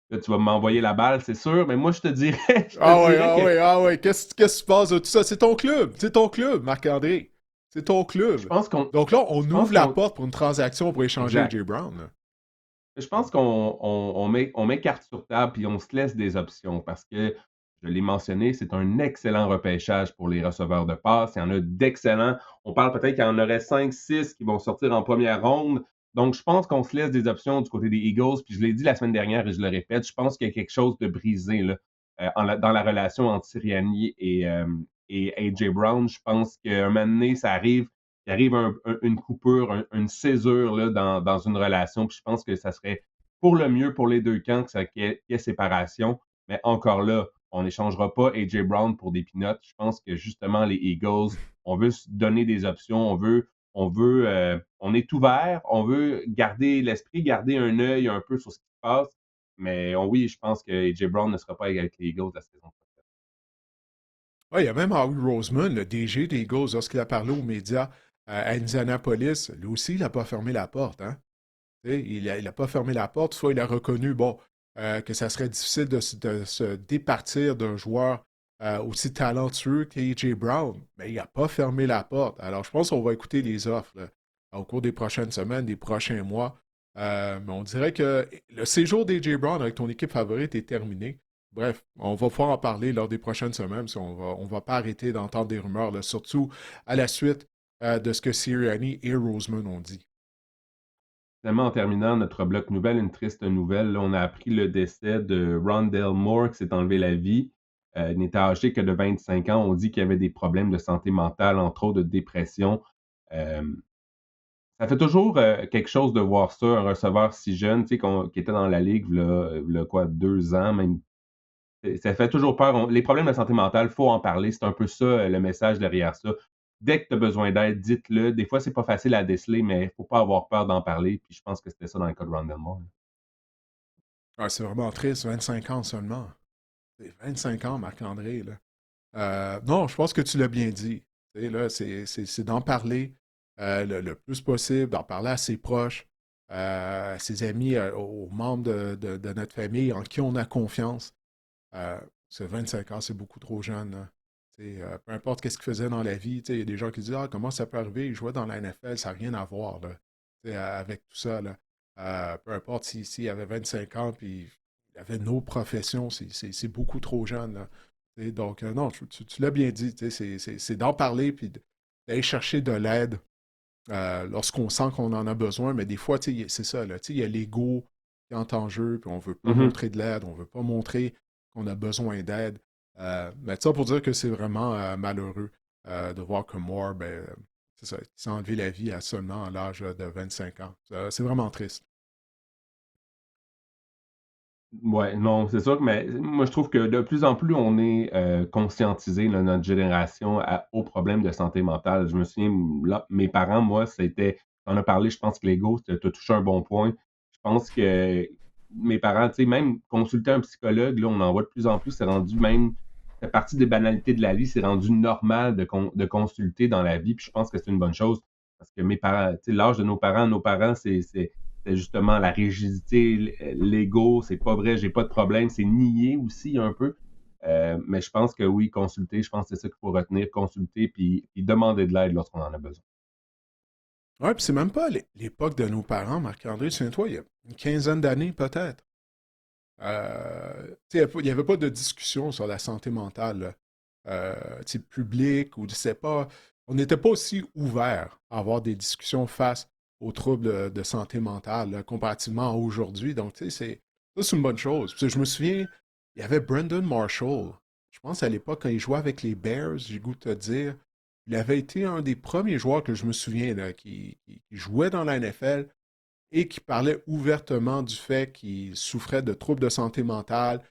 Speaker 2: là, tu vas m'envoyer la balle, c'est sûr, mais moi, je te dirais, que
Speaker 1: Ah ouais. Qu'est-ce que tu penses de tout ça? C'est ton club. C'est ton club, Marc-André. C'est ton
Speaker 2: je
Speaker 1: club.
Speaker 2: pense qu'on,
Speaker 1: Donc là, on
Speaker 2: je pense
Speaker 1: ouvre la
Speaker 2: qu'on,
Speaker 1: porte pour une transaction pour échanger
Speaker 2: exact.
Speaker 1: Jay Brown. Là.
Speaker 2: Je pense qu'on met carte sur table puis on se laisse des options parce que, je l'ai mentionné, c'est un excellent repêchage pour les receveurs de passe. Il y en a d'excellents. On parle peut-être qu'il y en aurait 5, 6 qui vont sortir en première ronde. Donc, je pense qu'on se laisse des options du côté des Eagles. Puis je l'ai dit la semaine dernière et je le répète, je pense qu'il y a quelque chose de brisé là, dans la relation entre Sirianni et A.J. Brown. Je pense qu'un moment donné, ça arrive il arrive une coupure, une césure là, dans une relation. Puis je pense que ça serait pour le mieux pour les deux camps qu'il y ait séparation. Mais encore là, on n'échangera pas A.J. Brown pour des peanuts. Je pense que justement, les Eagles, on veut se donner des options. On est ouvert. On veut garder l'esprit, garder un œil un peu sur ce qui se passe. Mais oui, je pense que A.J. Brown ne sera pas avec les Eagles la saison prochaine.
Speaker 1: Ouais, il y a même Howie Roseman, le DG des Eagles, lorsqu'il a parlé aux médias à Indianapolis, lui aussi, il n'a pas fermé la porte. Hein? Il a pas fermé la porte. Soit il a reconnu bon, que ça serait difficile de se départir d'un joueur aussi talentueux qu'A.J. Brown, mais il n'a pas fermé la porte. Alors, je pense qu'on va écouter les offres là, au cours des prochaines semaines, des prochains mois. Mais on dirait que le séjour d'A.J. Brown avec ton équipe favorite est terminé. Bref, on va pouvoir en parler lors des prochaines semaines. On va pas arrêter d'entendre des rumeurs, là, surtout à la suite de ce que Sirianni et Roseman ont dit.
Speaker 2: Finalement, en terminant notre bloc nouvelle, une triste nouvelle. Là, on a appris le décès de Rondell Moore qui s'est enlevé la vie. Il n'était âgé que de 25 ans. On dit qu'il y avait des problèmes de santé mentale, entre autres de dépression. Euh, Ça fait toujours quelque chose de voir ça, un receveur si jeune, tu sais, qui était dans la ligue, quoi, 2 ans, même. Ça fait toujours peur. Les problèmes de santé mentale, il faut en parler. C'est un peu ça, le message derrière ça. Dès que tu as besoin d'aide, dites-le. Des fois, c'est pas facile à déceler, mais il ne faut pas avoir peur d'en parler. Puis je pense que c'était ça dans le cas de Rondell Moore.
Speaker 1: Ah, c'est vraiment triste, 25 ans seulement. C'est 25 ans, Marc-André. Là. Non, je pense que tu l'as bien dit. Là, c'est d'en parler le plus possible, d'en parler à ses proches, à ses amis, aux membres de notre famille en qui on a confiance. C'est 25 ans, c'est beaucoup trop jeune. Là. Peu importe qu'est-ce qu'il faisait dans la vie, il y a des gens qui disent ah, comment ça peut arriver, il jouait dans la NFL, ça n'a rien à voir là, avec tout ça. Là. Peu importe s'il avait 25 ans puis il avait nos professions, c'est beaucoup trop jeune. Là. Donc, non, tu l'as bien dit, c'est d'en parler puis d'aller chercher de l'aide lorsqu'on sent qu'on en a besoin, mais des fois, c'est ça, là, il y a l'ego qui entre en jeu, puis on ne veut pas
Speaker 2: Mhm.
Speaker 1: montrer de l'aide, on ne veut pas montrer qu'on a besoin d'aide. Mais ça pour dire que c'est vraiment malheureux de voir que Moore, ben, c'est ça, il s'est enlevé la vie à seulement l'âge de 25 ans. C'est vraiment triste.
Speaker 2: Ouais, non, c'est sûr, mais moi je trouve que de plus en plus on est conscientisé, là, notre génération, aux problèmes de santé mentale. Je me souviens, là, mes parents, moi, on a parlé, je pense que l'ego, tu as touché un bon point. Je pense que mes parents, tu sais, même consulter un psychologue, là, on en voit de plus en plus, c'est rendu même fait partie des banalités de la vie. C'est rendu normal de consulter dans la vie. Puis je pense que c'est une bonne chose. Parce que mes parents, tu sais, l'âge de nos parents, c'est justement la rigidité, l'ego, c'est pas vrai, j'ai pas de problème. C'est nier aussi un peu. Mais je pense que oui, consulter, je pense que c'est ça qu'il faut retenir, consulter puis demander de l'aide lorsqu'on en a besoin.
Speaker 1: Ouais, puis c'est même pas l'époque de nos parents, Marc-André, souviens-toi, il y a une quinzaine d'années peut-être. Tu sais, il n'y avait pas de discussion sur la santé mentale, là. Tu sais, publique ou je sais pas. On n'était pas aussi ouvert à avoir des discussions face aux troubles de santé mentale, là, comparativement à aujourd'hui. Donc, tu sais, ça, c'est une bonne chose. Puis, je me souviens, il y avait Brandon Marshall. Je pense à l'époque, quand il jouait avec les Bears, j'ai le goût de te dire, il avait été un des premiers joueurs que je me souviens là, qui jouait dans la NFL et qui parlait ouvertement du fait qu'il souffrait de troubles de santé mentale,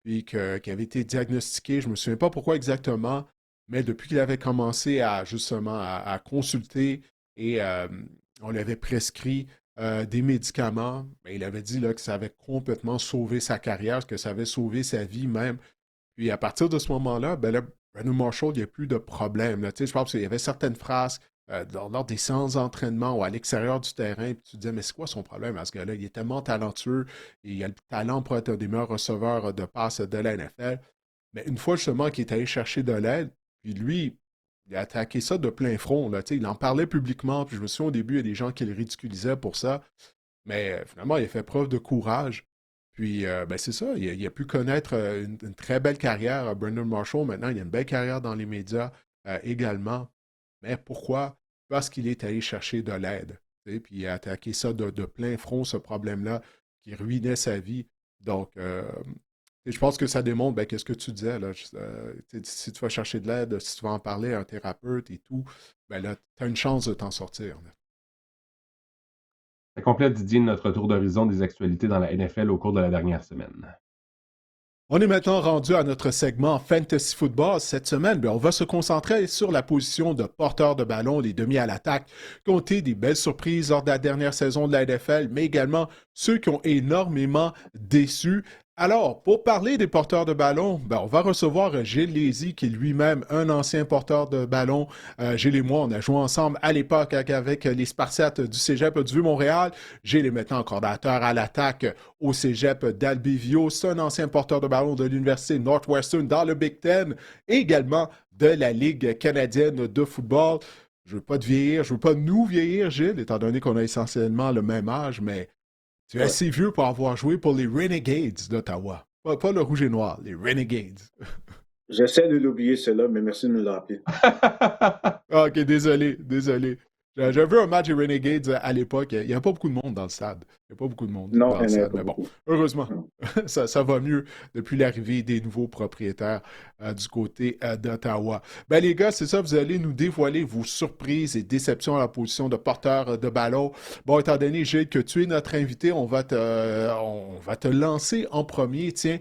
Speaker 1: puis qu'il avait été diagnostiqué, je ne me souviens pas pourquoi exactement, mais depuis qu'il avait commencé à justement à consulter et on lui avait prescrit des médicaments, ben, il avait dit là, que ça avait complètement sauvé sa carrière, que ça avait sauvé sa vie même. Puis à partir de ce moment-là, ben là, Brandon Marshall, il n'y a plus de problème. Là. Tu sais, je pense qu'il y avait certaines phrases lors des séances d'entraînement ou à l'extérieur du terrain, puis tu te disais, mais c'est quoi son problème à ce gars-là? Il est tellement talentueux et il a le talent pour être un des meilleurs receveurs de passe de la NFL. Mais une fois justement qu'il est allé chercher de l'aide, puis lui, il a attaqué ça de plein front. Là, tu sais, il en parlait publiquement, puis je me souviens au début, il y a des gens qui le ridiculisaient pour ça. Mais finalement, il a fait preuve de courage. Puis, ben c'est ça, il a pu connaître une très belle carrière, Brandon Marshall. Maintenant, il a une belle carrière dans les médias également. Mais pourquoi? Parce qu'il est allé chercher de l'aide. Tu sais, puis il a attaqué ça de plein front, ce problème-là, qui ruinait sa vie. Donc, et je pense que ça démontre, ben, qu'est-ce que tu disais, là, si tu vas chercher de l'aide, si tu vas en parler à un thérapeute et tout, ben là, tu as une chance de t'en sortir. Là.
Speaker 2: Ça complète, Didier, notre tour d'horizon des actualités dans la NFL au cours de la dernière semaine.
Speaker 1: On est maintenant rendu à notre segment Fantasy Football. Cette semaine, ben, on va se concentrer sur la position de porteur de ballon, les demi à l'attaque, qui ont été des belles surprises lors de la dernière saison de la NFL, mais également ceux qui ont énormément déçu. Alors, pour parler des porteurs de ballon, ben, on va recevoir Gilles Lézy, qui est lui-même un ancien porteur de ballon. Gilles et moi, on a joué ensemble à l'époque avec les Spartiates du Cégep du Vieux-Montréal. Gilles est maintenant coordinateur à l'attaque au Cégep d'Albivio. C'est un ancien porteur de ballon de l'Université Northwestern dans le Big Ten et également de la Ligue canadienne de football. Je ne veux pas te vieillir, je ne veux pas nous vieillir, Gilles, étant donné qu'on a essentiellement le même âge, mais tu es
Speaker 3: Ouais.
Speaker 1: assez vieux pour avoir joué pour les Renegades d'Ottawa. Pas le rouge et noir, les Renegades.
Speaker 3: J'essaie de l'oublier, cela, mais merci de me le rappeler.
Speaker 1: Ah, ok, désolé. J'avais vu un match des Renegades à l'époque. Il n'y a pas beaucoup de monde dans le stade. Il n'y a pas beaucoup de monde
Speaker 3: Non,
Speaker 1: dans
Speaker 3: il
Speaker 1: le
Speaker 3: n'y en avait
Speaker 1: stade.
Speaker 3: pas
Speaker 1: Mais bon,
Speaker 3: beaucoup.
Speaker 1: heureusement,
Speaker 3: Non.
Speaker 1: ça va mieux depuis l'arrivée des nouveaux propriétaires du côté d'Ottawa. Ben, les gars, c'est ça, vous allez nous dévoiler vos surprises et déceptions à la position de porteur de ballon. Bon, étant donné, Gilles, que tu es notre invité, on va te lancer en premier. Tiens,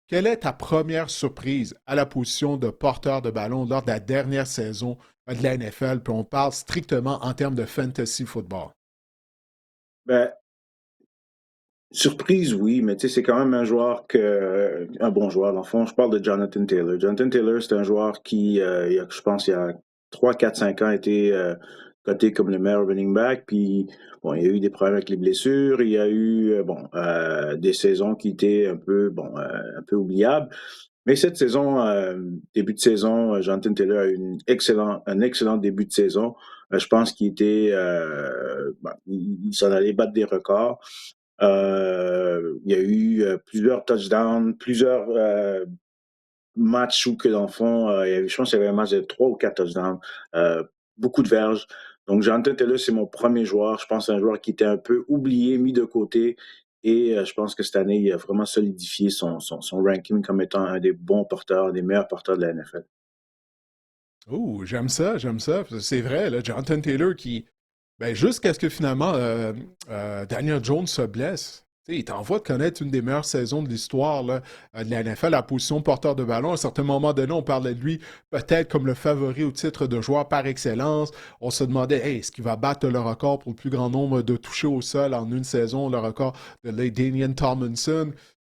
Speaker 1: quelle est ta première surprise à la position de porteur de ballon lors de la dernière saison de la NFL? Puis on parle strictement en termes de fantasy football.
Speaker 3: Ben, surprise, oui, mais tu sais, c'est quand même un bon joueur. Dans le fond, je parle de Jonathan Taylor. Jonathan Taylor, c'est un joueur qui, je pense, il y a 3, 4, 5 ans, a été coté comme le meilleur running back. Puis, bon, il y a eu des problèmes avec les blessures. Il y a eu, des saisons qui étaient un peu oubliables. Mais cette saison, début de saison, Jonathan Taylor a eu un excellent début de saison. Je pense qu'il était, il s'en allait battre des records. Il y a eu plusieurs touchdowns, plusieurs matchs où que dans le fond, je pense qu'il y avait un match de 3 ou 4 touchdowns, beaucoup de verges. Donc, Jonathan Taylor, c'est mon premier joueur. Je pense que c'est un joueur qui était un peu oublié, mis de côté. Et je pense que cette année, il a vraiment solidifié son ranking comme étant un des bons porteurs, des meilleurs porteurs de la NFL.
Speaker 1: Oh, j'aime ça, j'aime ça. C'est vrai, là, Jonathan Taylor qui, ben, jusqu'à ce que finalement Daniel Jones se blesse. Tu sais, il t'envoie de connaître une des meilleures saisons de l'histoire là, de la NFL, la position de porteur de ballon. À un certain moment donné, on parlait de lui peut-être comme le favori au titre de joueur par excellence. On se demandait, hey, est-ce qu'il va battre le record pour le plus grand nombre de touchés au sol en une saison, le record de Daniel Tomlinson?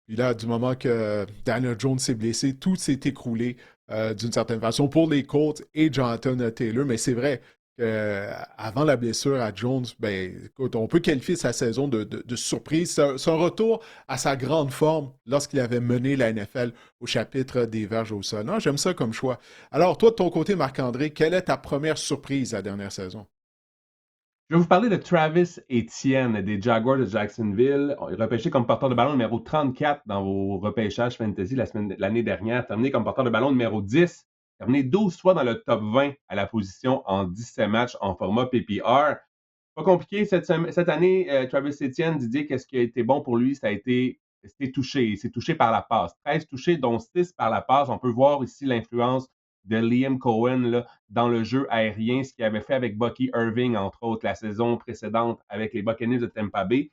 Speaker 1: Puis là, du moment que Daniel Jones s'est blessé, tout s'est écroulé d'une certaine façon pour les Colts et Jonathan Taylor. Mais c'est vrai qu'avant la blessure à Jones, ben, écoute, on peut qualifier sa saison de surprise. C'est un retour à sa grande forme lorsqu'il avait mené la NFL au chapitre des verges au sol. Non, j'aime ça comme choix. Alors, toi, de ton côté, Marc-André, quelle est ta première surprise la dernière saison?
Speaker 2: Je vais vous parler de Travis Etienne des Jaguars de Jacksonville. Il est repêché comme porteur de ballon numéro 34 dans vos repêchages fantasy l'année dernière, terminé comme porteur de ballon numéro 10, terminé 12 fois dans le top 20 à la position en 17 matchs en format PPR. Pas compliqué cette année, Travis Etienne, Didier, qu'est-ce qui a été bon pour lui? Ça a été touché. Il s'est touché par la passe. 13 touchés, dont 6 par la passe. On peut voir ici l'influence de Liam Cohen là, dans le jeu aérien, ce qu'il avait fait avec Bucky Irving, entre autres, la saison précédente avec les Buccaneers de Tampa Bay.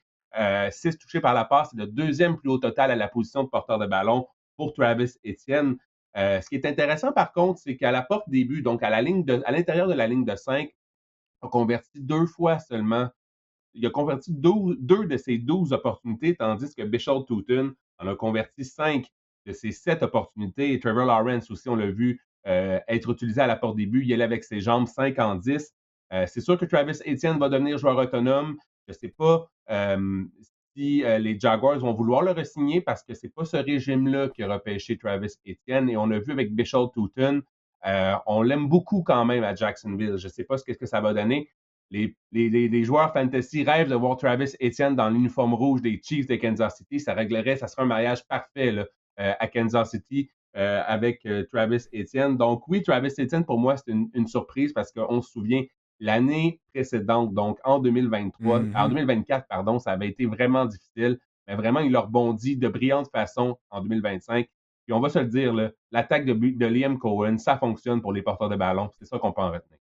Speaker 2: 6 touchés par la passe, c'est le deuxième plus haut total à la position de porteur de ballon pour Travis Etienne. Ce qui est intéressant, par contre, c'est qu'à la porte début, donc à l'intérieur de la ligne de 5, a converti 2 fois seulement. Il a converti 2 de ses 12 opportunités, tandis que Bishop Tootin en a converti 5 de ses 7 opportunités. Et Trevor Lawrence aussi, on l'a vu être utilisé à la porte début. Il est là avec ses jambes 5 en 10. C'est sûr que Travis Etienne va devenir joueur autonome. Je ne sais pas si les Jaguars vont vouloir le re-signer parce que ce n'est pas ce régime-là qui a repêché Travis Etienne. Et on a vu avec Bishop Tootin, on l'aime beaucoup quand même à Jacksonville. Je ne sais pas ce que ça va donner. Les joueurs fantasy rêvent de voir Travis Etienne dans l'uniforme rouge des Chiefs de Kansas City. Ça serait un mariage parfait là, à Kansas City avec Travis Etienne. Donc oui, Travis Etienne, pour moi, c'est une surprise parce qu'on se souvient, l'année précédente, donc en 2023, en 2024, pardon, ça avait été vraiment difficile. Mais vraiment, il a rebondi de brillante façon en 2025. Puis on va se le dire, l'attaque de Liam Cohen, ça fonctionne pour les porteurs de ballon. C'est ça qu'on peut en retenir.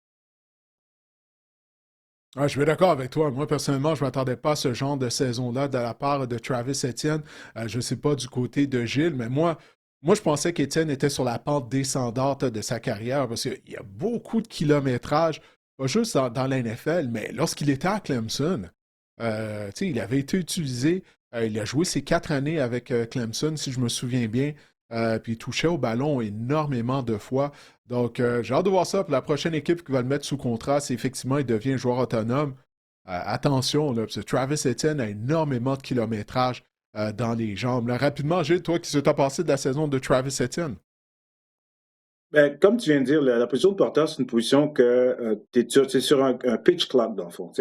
Speaker 1: Ah, je suis d'accord avec toi. Moi, personnellement, je ne m'attendais pas à ce genre de saison-là de la part de Travis Etienne. Je ne sais pas du côté de Gilles, mais moi je pensais qu'Etienne était sur la pente descendante de sa carrière parce qu'il y a beaucoup de kilométrage, pas juste dans la NFL, mais lorsqu'il était à Clemson, il avait été utilisé. Il a joué ses 4 années avec Clemson, si je me souviens bien. Puis il touchait au ballon énormément de fois. Donc, j'ai hâte de voir ça. Pour la prochaine équipe qui va le mettre sous contrat, c'est effectivement il devient joueur autonome. Attention, là, parce que Travis Etienne a énormément de kilométrage dans les jambes. Là, rapidement, Gilles, toi, qui se t'a passé de la saison de Travis Etienne?
Speaker 3: Ben, comme tu viens de dire, la position de porteur, c'est une position que tu es sur un pitch clock, dans le fond.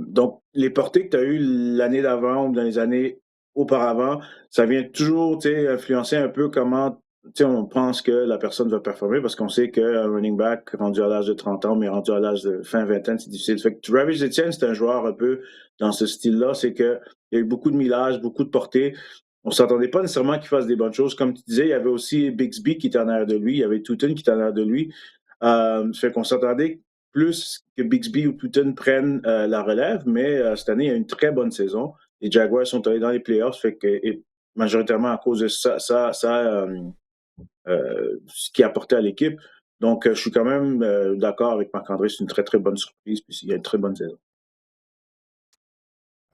Speaker 3: Donc, les portées que tu as eues l'année d'avant ou dans les années auparavant, ça vient toujours influencer un peu comment on pense que la personne va performer parce qu'on sait qu'un running back rendu à l'âge de 30 ans, mais rendu à l'âge de fin vingtaine, c'est difficile. Fait que Travis Etienne, c'est un joueur un peu dans ce style-là, c'est qu'il y a eu beaucoup de millage, beaucoup de portées. On ne s'attendait pas nécessairement qu'il fasse des bonnes choses. Comme tu disais, il y avait aussi Bixby qui était en arrière de lui, il y avait Tootin qui était en arrière de lui. Ça fait qu'on s'attendait plus que Bixby ou Tootin prennent la relève, mais cette année, il y a une très bonne saison. Les Jaguars sont allés dans les playoffs, fait que, et majoritairement à cause de ce qui a apporté à l'équipe. Donc, je suis quand même d'accord avec Marc-André, c'est une très, très bonne surprise, puis il y a une très bonne saison.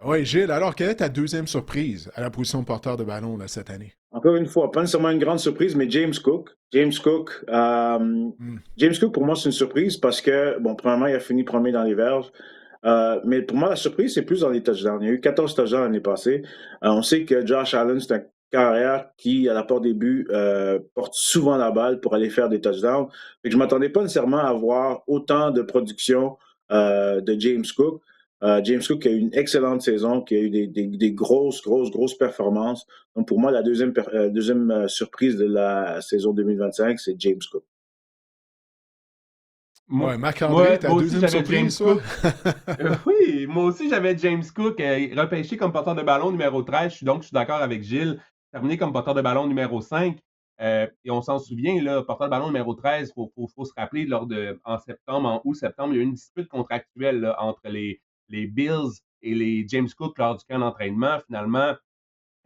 Speaker 1: Oui, Gilles, alors quelle est ta deuxième surprise à la position de porteur de ballon là, cette année?
Speaker 3: Encore une fois, pas nécessairement une grande surprise, mais James Cook. James Cook, pour moi, c'est une surprise parce que, bon, premièrement, il a fini premier dans les verges. Mais pour moi, la surprise, c'est plus dans les touchdowns. Il y a eu 14 touchdowns l'année passée. On sait que Josh Allen, c'est un carrière qui, à la porte des buts, porte souvent la balle pour aller faire des touchdowns. Fait que je ne m'attendais pas nécessairement à avoir autant de production de James Cook. James Cook a eu une excellente saison, qui a eu des grosses performances. Donc, pour moi, la deuxième surprise de la saison 2025, c'est James Cook.
Speaker 1: Ouais, Marc-André, ta
Speaker 2: moi aussi,
Speaker 1: deuxième
Speaker 2: j'avais James
Speaker 1: surprise, toi?
Speaker 2: Cook. Oui, moi aussi, j'avais James Cook, repêché comme porteur de ballon numéro 13. Je suis d'accord avec Gilles. Terminé comme porteur de ballon numéro 5. Et on s'en souvient, là, porteur de ballon numéro 13, faut se rappeler, en août-septembre, il y a eu une dispute contractuelle là, entre les Bills et les James Cook lors du camp d'entraînement. Finalement,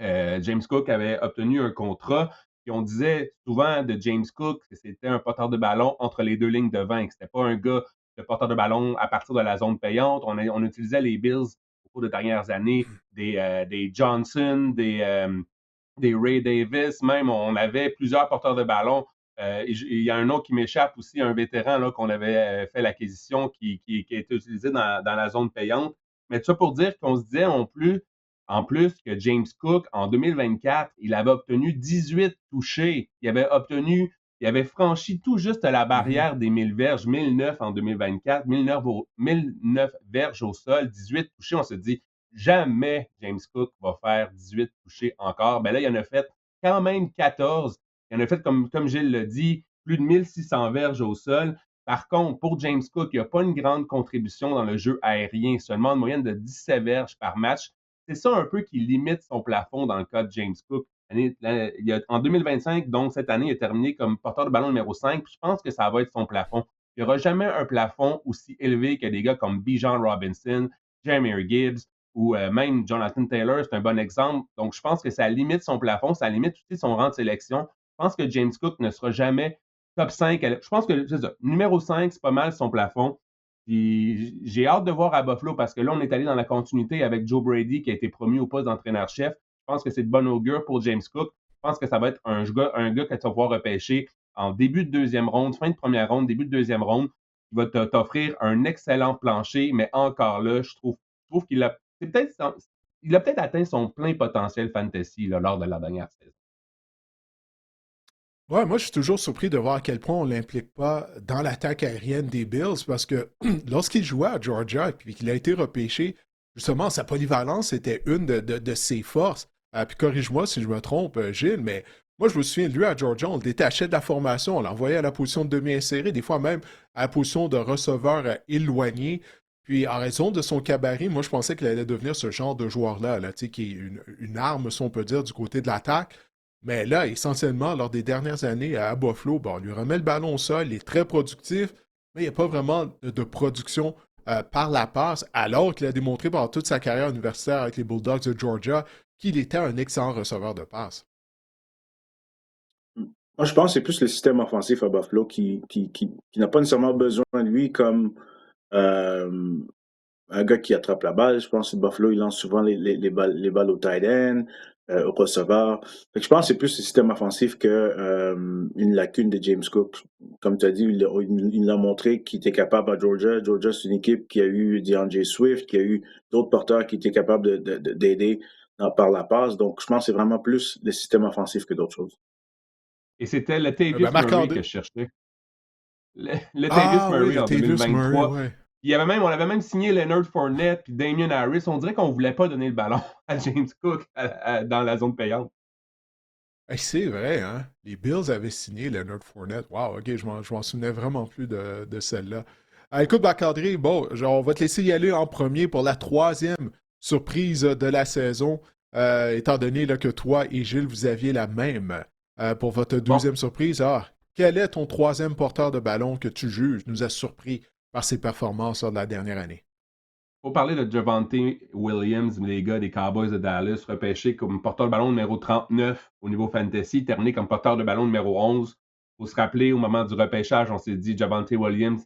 Speaker 2: James Cook avait obtenu un contrat. Puis on disait souvent de James Cook que c'était un porteur de ballon entre les deux lignes de 20, que c'était pas un gars de porteur de ballon à partir de la zone payante. On utilisait les Bills cours des dernières années, des Johnson, des Ray Davis, même on avait plusieurs porteurs de ballon. Il y a un nom qui m'échappe aussi, un vétéran là, qu'on avait fait l'acquisition qui a été utilisé dans la zone payante. Mais tout ça pour dire qu'on se disait en plus que James Cook, en 2024, il avait obtenu 18 touchés. Il avait franchi tout juste la barrière des 1000 verges, 1009 en 2024, 1009 verges au sol, 18 touchés. On se dit, jamais James Cook va faire 18 touchés encore. Ben là, il en a fait quand même 14. Il en a fait, comme Gilles l'a dit, plus de 1600 verges au sol. Par contre, pour James Cook, il n'y a pas une grande contribution dans le jeu aérien, seulement une moyenne de 17 verges par match. C'est ça un peu qui limite son plafond dans le cas de James Cook. En 2025, donc cette année, il a terminé comme porteur de ballon numéro 5. Puis je pense que ça va être son plafond. Il n'y aura jamais un plafond aussi élevé que des gars comme Bijan Robinson, Jahmyr Gibbs ou même Jonathan Taylor. C'est un bon exemple. Donc, je pense que ça limite son plafond, ça limite aussi son rang de sélection. Je pense que James Cook ne sera jamais top 5. Je pense que c'est ça. Numéro 5, c'est pas mal son plafond. Puis j'ai hâte de voir à Buffalo parce que là, on est allé dans la continuité avec Joe Brady qui a été promu au poste d'entraîneur-chef. Je pense que c'est de bon augure pour James Cook. Je pense que ça va être un gars que tu vas pouvoir repêcher en début de deuxième ronde, fin de première ronde, début de deuxième ronde, qui va t'offrir un excellent plancher, mais encore là, je trouve qu'il a peut-être atteint son plein potentiel fantasy là, lors de la dernière saison.
Speaker 1: Ouais, moi, je suis toujours surpris de voir à quel point on ne l'implique pas dans l'attaque aérienne des Bills parce que lorsqu'il jouait à Georgia et puis qu'il a été repêché, justement, sa polyvalence était une de ses forces. Puis corrige-moi si je me trompe, Gilles, mais moi, je me souviens de lui à Georgia, on le détachait de la formation, on l'envoyait à la position de demi-inséré, des fois même à la position de receveur éloigné. Puis en raison de son cabaret, moi, je pensais qu'il allait devenir ce genre de joueur-là, là, tu sais, qui est une arme, si on peut dire, du côté de l'attaque. Mais là, essentiellement, lors des dernières années à Buffalo, bon, on lui remet le ballon au sol, il est très productif, mais il n'y a pas vraiment de production par la passe, alors qu'il a démontré pendant toute sa carrière universitaire avec les Bulldogs de Georgia qu'il était un excellent receveur de passe.
Speaker 3: Moi, je pense que c'est plus le système offensif à Buffalo qui n'a pas nécessairement besoin de lui comme euh, un gars qui attrape la balle. Je pense que Buffalo, il lance souvent les balles au tight end, au receveur. Fait que je pense que c'est plus le système offensif que une lacune de James Cook. Comme tu as dit, il a montré qu'il était capable à Georgia. Georgia, c'est une équipe qui a eu DeAndre Swift, qui a eu d'autres porteurs qui étaient capables d'aider par la passe. Donc, je pense que c'est vraiment plus le système offensif que d'autres choses.
Speaker 2: Et c'était le Tavius Murray
Speaker 1: Marc-André.
Speaker 2: que je cherchais. Le Tavius
Speaker 1: Ah oui,
Speaker 2: Murray
Speaker 1: le
Speaker 2: en
Speaker 1: Tavius Murray,
Speaker 2: 2023.
Speaker 1: ouais.
Speaker 2: On avait même signé Leonard Fournette puis Damien Harris. On dirait qu'on ne voulait pas donner le ballon à James Cook dans la zone payante.
Speaker 1: Hey, c'est vrai, hein? Les Bills avaient signé Leonard Fournette. Wow, ok, je m'en souvenais vraiment plus de celle-là. Écoute, Marc-André, bon, on va te laisser y aller en premier pour la troisième surprise de la saison, étant donné là, que toi et Gilles, vous aviez la même pour votre
Speaker 2: Bon,
Speaker 1: deuxième surprise. Ah, quel est ton troisième porteur de ballon que tu juges nous a surpris par ses performances lors de la dernière année?
Speaker 2: faut parler de Javonte Williams, les gars des Cowboys de Dallas, repêché comme porteur de ballon numéro 39 au niveau fantasy, terminé comme porteur de ballon numéro 11. Il faut se rappeler, au moment du repêchage, on s'est dit Javonte Williams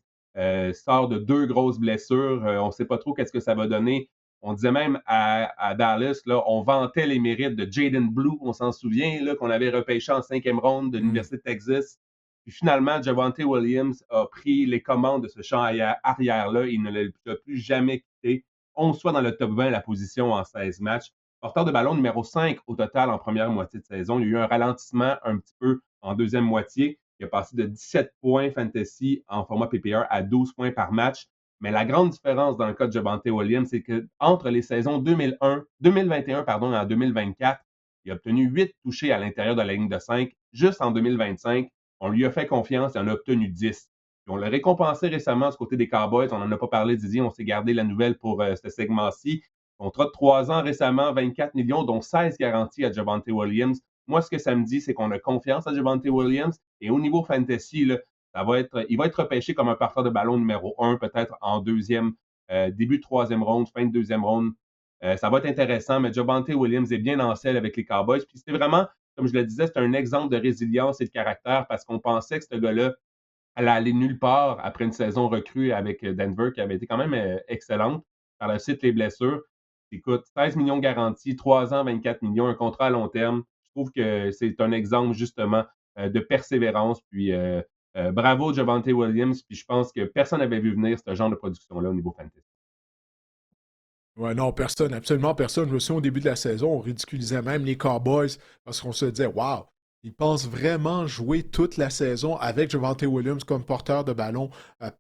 Speaker 2: sort de 2 grosses blessures. On ne sait pas trop qu'est-ce que ça va donner. On disait même à Dallas, là, on vantait les mérites de Jaden Blue, on s'en souvient, là, qu'on avait repêché en 5e ronde de l'Université de Texas. Puis finalement, Javonte Williams a pris les commandes de ce champ arrière-là. Il ne l'a plus jamais quitté. 11 fois dans le top 20 la position en 16 matchs. Porteur de ballon numéro 5 au total en première moitié de saison. Il y a eu un ralentissement un petit peu en deuxième moitié. Il a passé de 17 points fantasy en format PPR à 12 points par match. Mais la grande différence dans le cas de Javonte Williams, c'est qu'entre les saisons 2021 pardon, et en 2024, il a obtenu 8 touchés à l'intérieur de la ligne de 5. Juste en 2025, on lui a fait confiance et on a obtenu 10. Puis on l'a récompensé récemment du côté des Cowboys. On n'en a pas parlé, Didier. On s'est gardé la nouvelle pour ce segment-ci. Contrat de 3 ans récemment, 24 millions, dont 16 garanties à Javonte Williams. Moi, ce que ça me dit, c'est qu'on a confiance à Javonte Williams. Et au niveau fantasy, là, il va être repêché comme un porteur de ballon numéro 1, peut-être en deuxième, début de troisième ronde, fin de deuxième ronde. Ça va être intéressant, mais Javonte Williams est bien en selle avec les Cowboys. Puis c'est vraiment, comme je le disais, c'est un exemple de résilience et de caractère parce qu'on pensait que ce gars-là allait aller nulle part après une saison recrue avec Denver qui avait été quand même excellente. Par la suite, les blessures. Écoute, 16 millions garantis, 3 ans, 24 millions, un contrat à long terme. Je trouve que c'est un exemple justement de persévérance. Puis bravo Javonte Williams. Puis je pense que personne n'avait vu venir ce genre de production-là au niveau fantasy.
Speaker 1: Ouais, non, personne, absolument personne. Je me souviens au début de la saison, on ridiculisait même les Cowboys parce qu'on se disait, waouh, ils pensent vraiment jouer toute la saison avec Javonte Williams comme porteur de ballon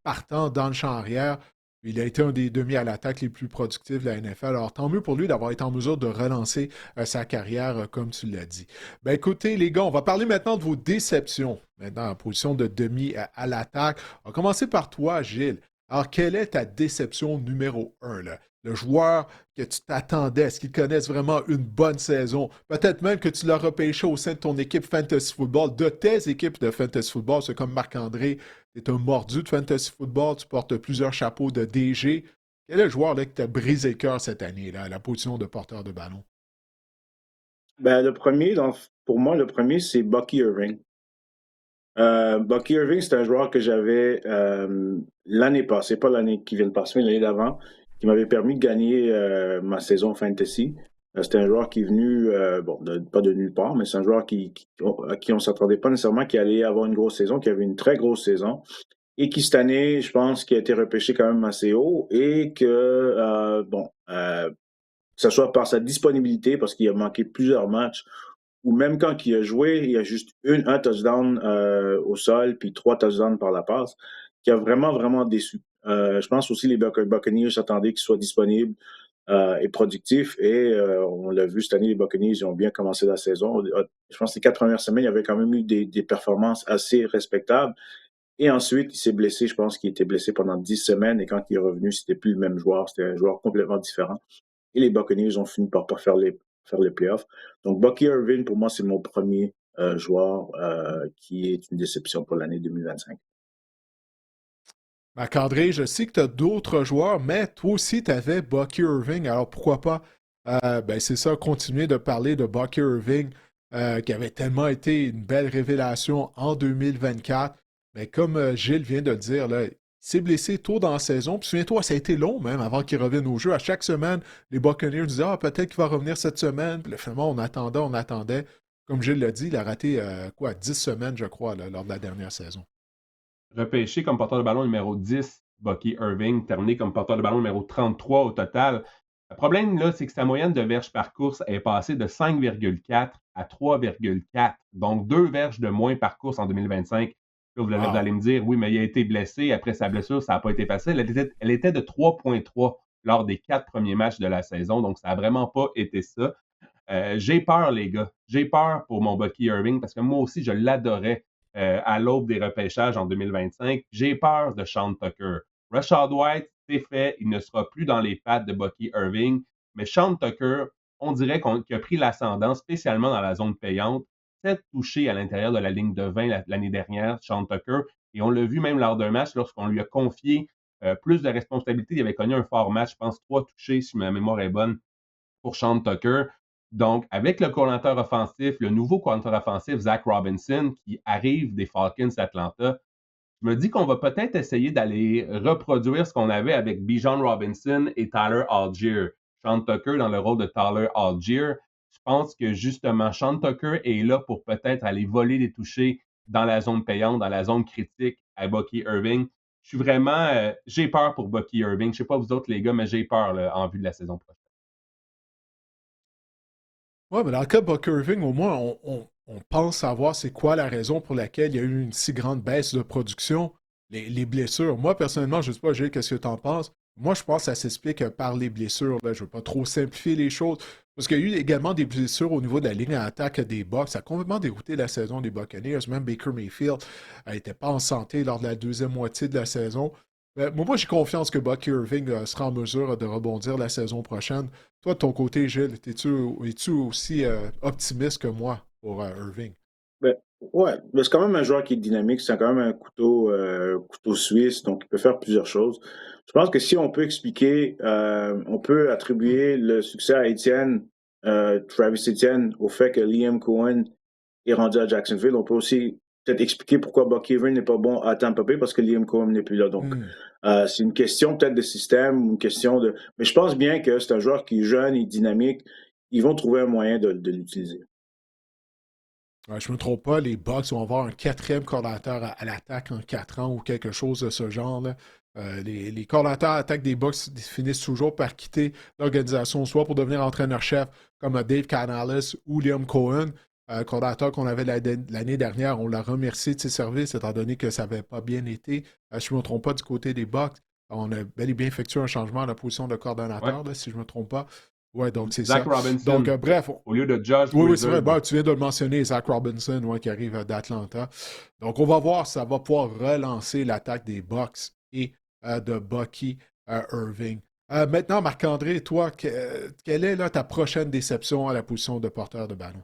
Speaker 1: partant dans le champ arrière. Il a été un des demi à l'attaque les plus productifs de la NFL. Alors, tant mieux pour lui d'avoir été en mesure de relancer sa carrière, comme tu l'as dit. Ben, écoutez, les gars, on va parler maintenant de vos déceptions, maintenant en position de demi à l'attaque. On va commencer par toi, Gilles. Alors, quelle est ta déception numéro 1, là? Le joueur que tu t'attendais, est-ce qu'il connaisse vraiment une bonne saison? Peut-être même que tu l'as repêché au sein de ton équipe Fantasy Football, de tes équipes de Fantasy Football. C'est comme Marc-André, tu es un mordu de Fantasy Football, tu portes plusieurs chapeaux de DG. Quel est le joueur là, qui t'a brisé le cœur cette année, là, à la position de porteur de ballon?
Speaker 3: Ben, pour moi, le premier, c'est Bucky Irving. Bucky Irving, c'est un joueur que j'avais l'année passée, pas l'année qui vient de passer, mais l'année d'avant, qui m'avait permis de gagner ma saison fantasy. C'était un joueur qui est venu, pas de nulle part, mais c'est un joueur à qui on ne s'attendait pas nécessairement qu'il allait avoir une grosse saison, qui avait une très grosse saison, et qui cette année, je pense, qui a été repêché quand même assez haut, et que ce soit par sa disponibilité, parce qu'il a manqué plusieurs matchs, ou même quand il a joué, il y a juste un touchdown au sol, puis 3 touchdowns par la passe, qui a vraiment, vraiment déçu. Je pense aussi les Buccaneers s'attendaient qu'il soit disponible et productif, et on l'a vu cette année, les Buccaneers, ils ont bien commencé la saison. Je pense que les 4 premières semaines, il y avait quand même eu des performances assez respectables, et ensuite, il s'est blessé, je pense qu'il était blessé pendant 10 semaines, et quand il est revenu, c'était plus le même joueur, c'était un joueur complètement différent. Et les Buccaneers ont fini par pas faire les playoffs. Donc, Bucky Irving, pour moi, c'est mon premier joueur qui est une déception pour l'année 2025.
Speaker 1: Marc-André, je sais que tu as d'autres joueurs, mais toi aussi, tu avais Bucky Irving. Alors pourquoi pas, ben c'est ça, continuer de parler de Bucky Irving, qui avait tellement été une belle révélation en 2024. Mais comme Gilles vient de le dire, là, il s'est blessé tôt dans la saison. Puis souviens-toi, ça a été long même avant qu'il revienne au jeu. À chaque semaine, les Buccaneers disaient ah, peut-être qu'il va revenir cette semaine. Puis finalement, on attendait, on attendait. Comme Gilles l'a dit, il a raté 10 semaines, je crois, là, lors de la dernière saison.
Speaker 2: Repêché comme porteur de ballon numéro 10, Bucky Irving, terminé comme porteur de ballon numéro 33 au total. Le problème, là, c'est que sa moyenne de verges par course est passée de 5,4 à 3,4. Donc, 2 verges de moins par course en 2025. Là, vous allez me dire, oui, mais il a été blessé. Après sa blessure, ça n'a pas été facile. Elle était de 3,3 lors des 4 premiers matchs de la saison. Donc, ça n'a vraiment pas été ça. J'ai peur, les gars. J'ai peur pour mon Bucky Irving parce que moi aussi, je l'adorais à l'aube des repêchages en 2025. J'ai peur de Sean Tucker. Rashad White, c'est fait. Il ne sera plus dans les pattes de Bucky Irving. Mais Sean Tucker, on dirait qu'il a pris l'ascendant, spécialement dans la zone payante. 7 touchés à l'intérieur de la ligne de 20 l'année dernière, Sean Tucker. Et on l'a vu même lors d'un match lorsqu'on lui a confié plus de responsabilités. Il avait connu un fort match, je pense 3 touchés, si ma mémoire est bonne, pour Sean Tucker. Donc, avec le coordinateur offensif, le nouveau coordinateur offensif, Zach Robinson, qui arrive des Falcons d'Atlanta, je me dis qu'on va peut-être essayer d'aller reproduire ce qu'on avait avec Bijan Robinson et Tyler Allgeier. Sean Tucker dans le rôle de Tyler Allgeier. Je pense que justement, Sean Tucker est là pour peut-être aller voler des touchés dans la zone payante, dans la zone critique à Bucky Irving. Je suis vraiment, j'ai peur pour Bucky Irving. Je ne sais pas vous autres les gars, mais j'ai peur là, en vue de la saison prochaine.
Speaker 1: Ouais, mais dans le cas de Buck Irving, au moins, on pense savoir c'est quoi la raison pour laquelle il y a eu une si grande baisse de production, les blessures. Moi, personnellement, je ne sais pas, Gilles, qu'est-ce que tu en penses? Moi, je pense que ça s'explique par les blessures. Là. Je ne veux pas trop simplifier les choses. Parce qu'il y a eu également des blessures au niveau de la ligne à attaque des Bucks. Ça a complètement dérouté la saison des Buccaneers. Même Baker Mayfield n'était pas en santé lors de la deuxième moitié de la saison. Moi, j'ai confiance que Bucky Irving sera en mesure de rebondir la saison prochaine. Toi, de ton côté, Gilles, es-tu aussi optimiste que moi pour Irving?
Speaker 3: Ben, ouais, mais c'est quand même un joueur qui est dynamique, c'est quand même un couteau suisse, donc il peut faire plusieurs choses. Je pense que si on peut expliquer, on peut attribuer le succès à Travis Etienne, au fait que Liam Cohen est rendu à Jacksonville. On peut aussi peut-être expliquer pourquoi Buck Haven n'est pas bon à Tampa Bay parce que Liam Cohen n'est plus là. Donc, c'est une question peut-être de système, une question de. Mais je pense bien que c'est un joueur qui est jeune et dynamique. Ils vont trouver un moyen de l'utiliser.
Speaker 1: Ouais, je ne me trompe pas, les Bucks vont avoir un quatrième coordinateur à l'attaque en 4 ans ou quelque chose de ce genre. Là. Les coordinateurs à l'attaque des Bucks finissent toujours par quitter l'organisation, soit pour devenir entraîneur-chef comme Dave Canales ou Liam Cohen, coordinateur qu'on avait l'année dernière. On l'a remercié de ses services étant donné que ça n'avait pas bien été. Je ne me trompe pas du côté des Bucks. On a bel et bien effectué un changement à la position de coordonnateur, là, si je ne me trompe pas. Ouais, donc c'est
Speaker 2: Zach
Speaker 1: ça.
Speaker 2: Robinson.
Speaker 1: Donc, bref.
Speaker 2: Au lieu de Josh
Speaker 1: Oui, c'est vrai.
Speaker 2: Grizzard.
Speaker 1: Bon, tu viens de le mentionner, Zach Robinson, ouais, qui arrive d'Atlanta. Donc, on va voir si ça va pouvoir relancer l'attaque des Bucks et de Bucky Irving. Maintenant, Marc-André, toi, quelle est là, ta prochaine déception à la position de porteur de ballon?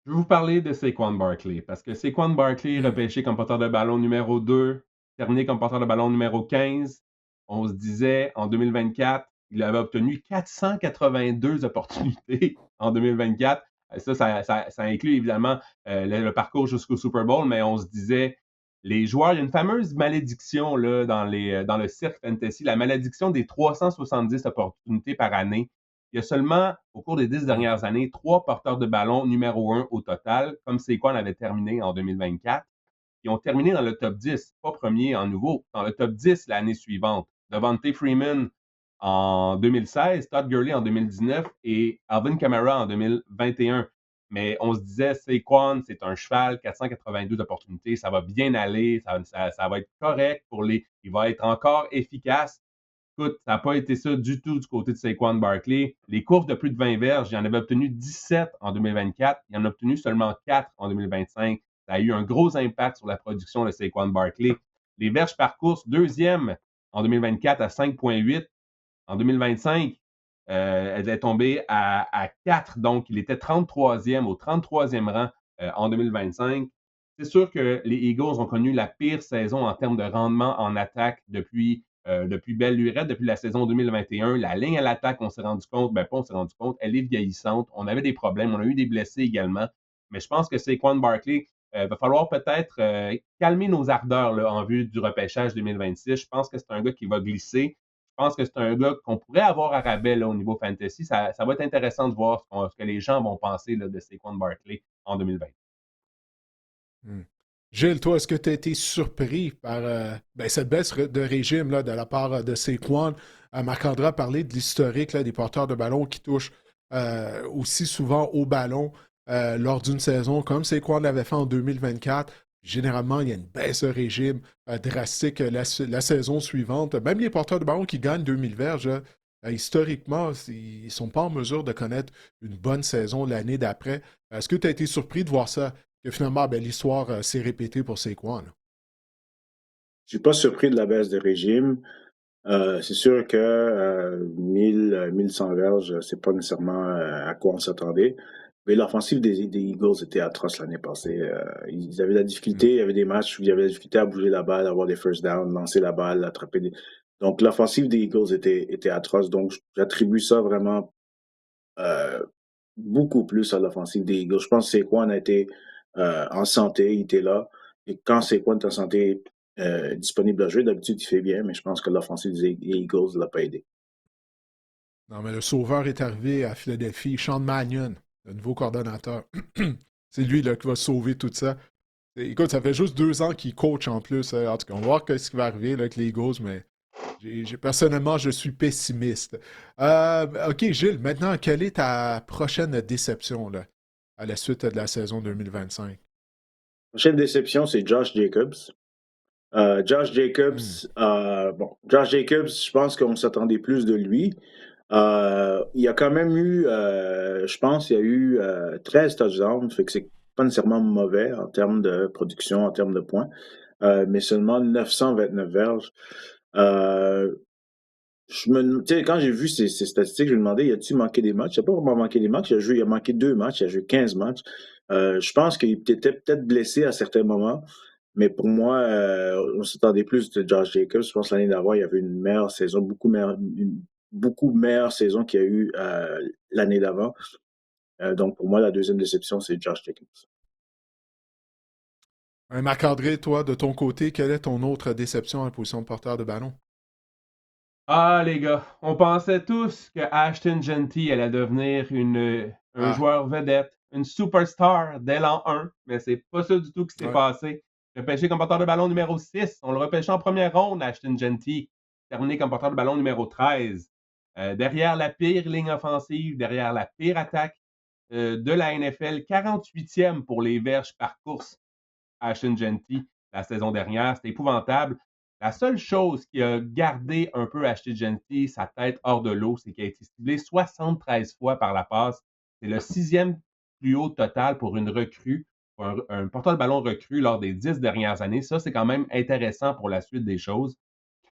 Speaker 2: Je vais vous parler de Saquon Barkley, parce que Saquon Barkley, repêché comme porteur de ballon numéro 2, terminé comme porteur de ballon numéro 15, on se disait en 2024, il avait obtenu 482 opportunités en 2024. Ça inclut évidemment le parcours jusqu'au Super Bowl, mais on se disait, les joueurs, il y a une fameuse malédiction là, dans le cirque fantasy, la malédiction des 370 opportunités par année. Il y a seulement, au cours des 10 dernières années, 3 porteurs de ballon numéro 1 au total, comme Saquon avait terminé en 2024. Ils ont terminé dans le top 10, pas premier en nouveau, dans le top 10 l'année suivante. Devante Freeman en 2016, Todd Gurley en 2019 et Alvin Kamara en 2021. Mais on se disait, Saquon, c'est un cheval, 482 opportunités, ça va bien aller, ça va être correct pour les. Il va être encore efficace. Écoute, ça n'a pas été ça du tout du côté de Saquon Barkley. Les courses de plus de 20 verges, il en avait obtenu 17 en 2024. Il en a obtenu seulement 4 en 2025. Ça a eu un gros impact sur la production de Saquon Barkley. Les verges par course, deuxième en 2024 à 5,8. En 2025, elle est tombée à 4. Donc, il était 33e, au 33e rang en 2025. C'est sûr que les Eagles ont connu la pire saison en termes de rendement en attaque depuis belle lurette, depuis la saison 2021. La ligne à l'attaque, on s'est rendu compte, pas on s'est rendu compte, elle est vieillissante. On avait des problèmes, on a eu des blessés également. Mais je pense que Saquon Barkley, va falloir peut-être calmer nos ardeurs là, en vue du repêchage 2026. Je pense que c'est un gars qui va glisser. Je pense que c'est un gars qu'on pourrait avoir à rabais là, au niveau fantasy. Ça va être intéressant de voir ce que les gens vont penser là, de Saquon Barkley en 2020.
Speaker 1: Gilles, toi, est-ce que tu as été surpris par cette baisse de régime là, de la part de Saquon? Marc-André a parlé de l'historique des porteurs de ballon qui touchent aussi souvent au ballon lors d'une saison, comme Saquon l'avait fait en 2024. Généralement, il y a une baisse de régime drastique la saison suivante. Même les porteurs de ballon qui gagnent 2000 verges, historiquement, ils ne sont pas en mesure de connaître une bonne saison l'année d'après. Est-ce que tu as été surpris de voir ça? Que finalement, l'histoire s'est répétée pour Saquon.
Speaker 3: Je suis pas surpris de la baisse de régime. C'est sûr que 1100 verges, c'est pas nécessairement à quoi on s'attendait. Mais l'offensive des Eagles était atroce l'année passée. Ils avaient de la difficulté, il y avait des matchs où il y avait de la difficulté à bouger la balle, avoir des first downs, lancer la balle, attraper des. Donc l'offensive des Eagles était atroce. Donc j'attribue ça vraiment beaucoup plus à l'offensive des Eagles. Je pense que Saquon a été en santé, il était là. Et quand Saquon est en santé, disponible à jouer, d'habitude, il fait bien, mais je pense que l'offensive des Eagles ne l'a pas aidé.
Speaker 1: Non, mais le sauveur est arrivé à Philadelphie, Sean Mannion, le nouveau coordonnateur. C'est lui là, qui va sauver tout ça. Écoute, ça fait juste 2 ans qu'il coach en plus. En tout cas, on va voir ce qui va arriver là, avec les Eagles, mais personnellement, je suis pessimiste. OK, Gilles, maintenant, quelle est ta prochaine déception là, à la suite de la saison 2025?
Speaker 3: La prochaine déception, c'est Josh Jacobs. Josh Jacobs, je pense qu'on s'attendait plus de lui. Il y a quand même eu, je pense, il y a eu 13 touchdowns, fait que c'est pas nécessairement mauvais en termes de production, en termes de points, mais seulement 929 verges. Quand j'ai vu ces statistiques, je me demandais, y a-t-il manqué des matchs? Il n'a pas vraiment manqué des matchs. Il a manqué 2 matchs, il a joué 15 matchs. Je pense qu'il était peut-être blessé à certains moments, mais pour moi, on s'attendait plus de Josh Jacobs. Je pense que l'année d'avant, il y avait une meilleure saison, une beaucoup meilleure saison qu'il y a eu l'année d'avant. Donc pour moi, la deuxième déception, c'est Josh Jacobs.
Speaker 1: Marc-André, toi, de ton côté, quelle est ton autre déception en position de porteur de ballon?
Speaker 2: Ah, les gars, on pensait tous que Ashton Genty allait devenir un
Speaker 1: Ah,
Speaker 2: joueur vedette, une superstar dès l'an 1, mais c'est pas ça du tout qui s'est
Speaker 1: ouais.
Speaker 2: passé. Repêché comme porteur de ballon numéro 6, on le repêché en première ronde, Ashton Genty, terminé comme porteur de ballon numéro 13. Derrière la pire ligne offensive, derrière la pire attaque de la NFL, 48e pour les verges par course, Ashton Genty la saison dernière. C'était épouvantable. La seule chose qui a gardé un peu Ashton Genty, sa tête hors de l'eau, c'est qu'il a été ciblé 73 fois par la passe. C'est le 6e plus haut total pour une recrue, pour un porteur de ballon recrue lors des 10 dernières années. Ça, c'est quand même intéressant pour la suite des choses.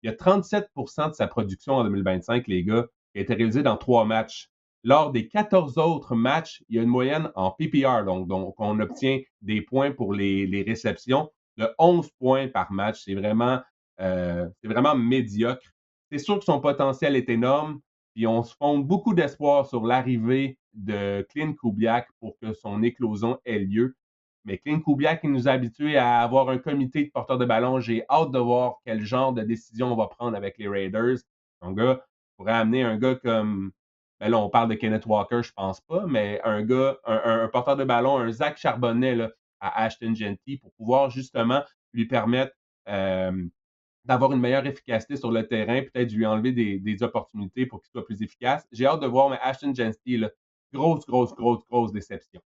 Speaker 2: Il y a 37% de sa production en 2025, les gars, qui a été réalisée dans 3 matchs. Lors des 14 autres matchs, il y a une moyenne en PPR, donc on obtient des points pour les réceptions de 11 points par match. C'est vraiment médiocre. C'est sûr que son potentiel est énorme, puis on se fonde beaucoup d'espoir sur l'arrivée de Clint Kubiak pour que son éclosion ait lieu. Mais Clint Kubiak, qui nous a habitués à avoir un comité de porteurs de ballon. J'ai hâte de voir quel genre de décision on va prendre avec les Raiders. Un gars pourrait amener un gars comme. Ben là, on parle de Kenneth Walker, je pense pas, mais un gars, un porteur de ballon, un Zach Charbonnet là, à Ashton Genty pour pouvoir justement lui permettre d'avoir une meilleure efficacité sur le terrain, peut-être lui enlever des opportunités pour qu'il soit plus efficace. J'ai hâte de voir, mais Ashton Genty, là, grosse déception.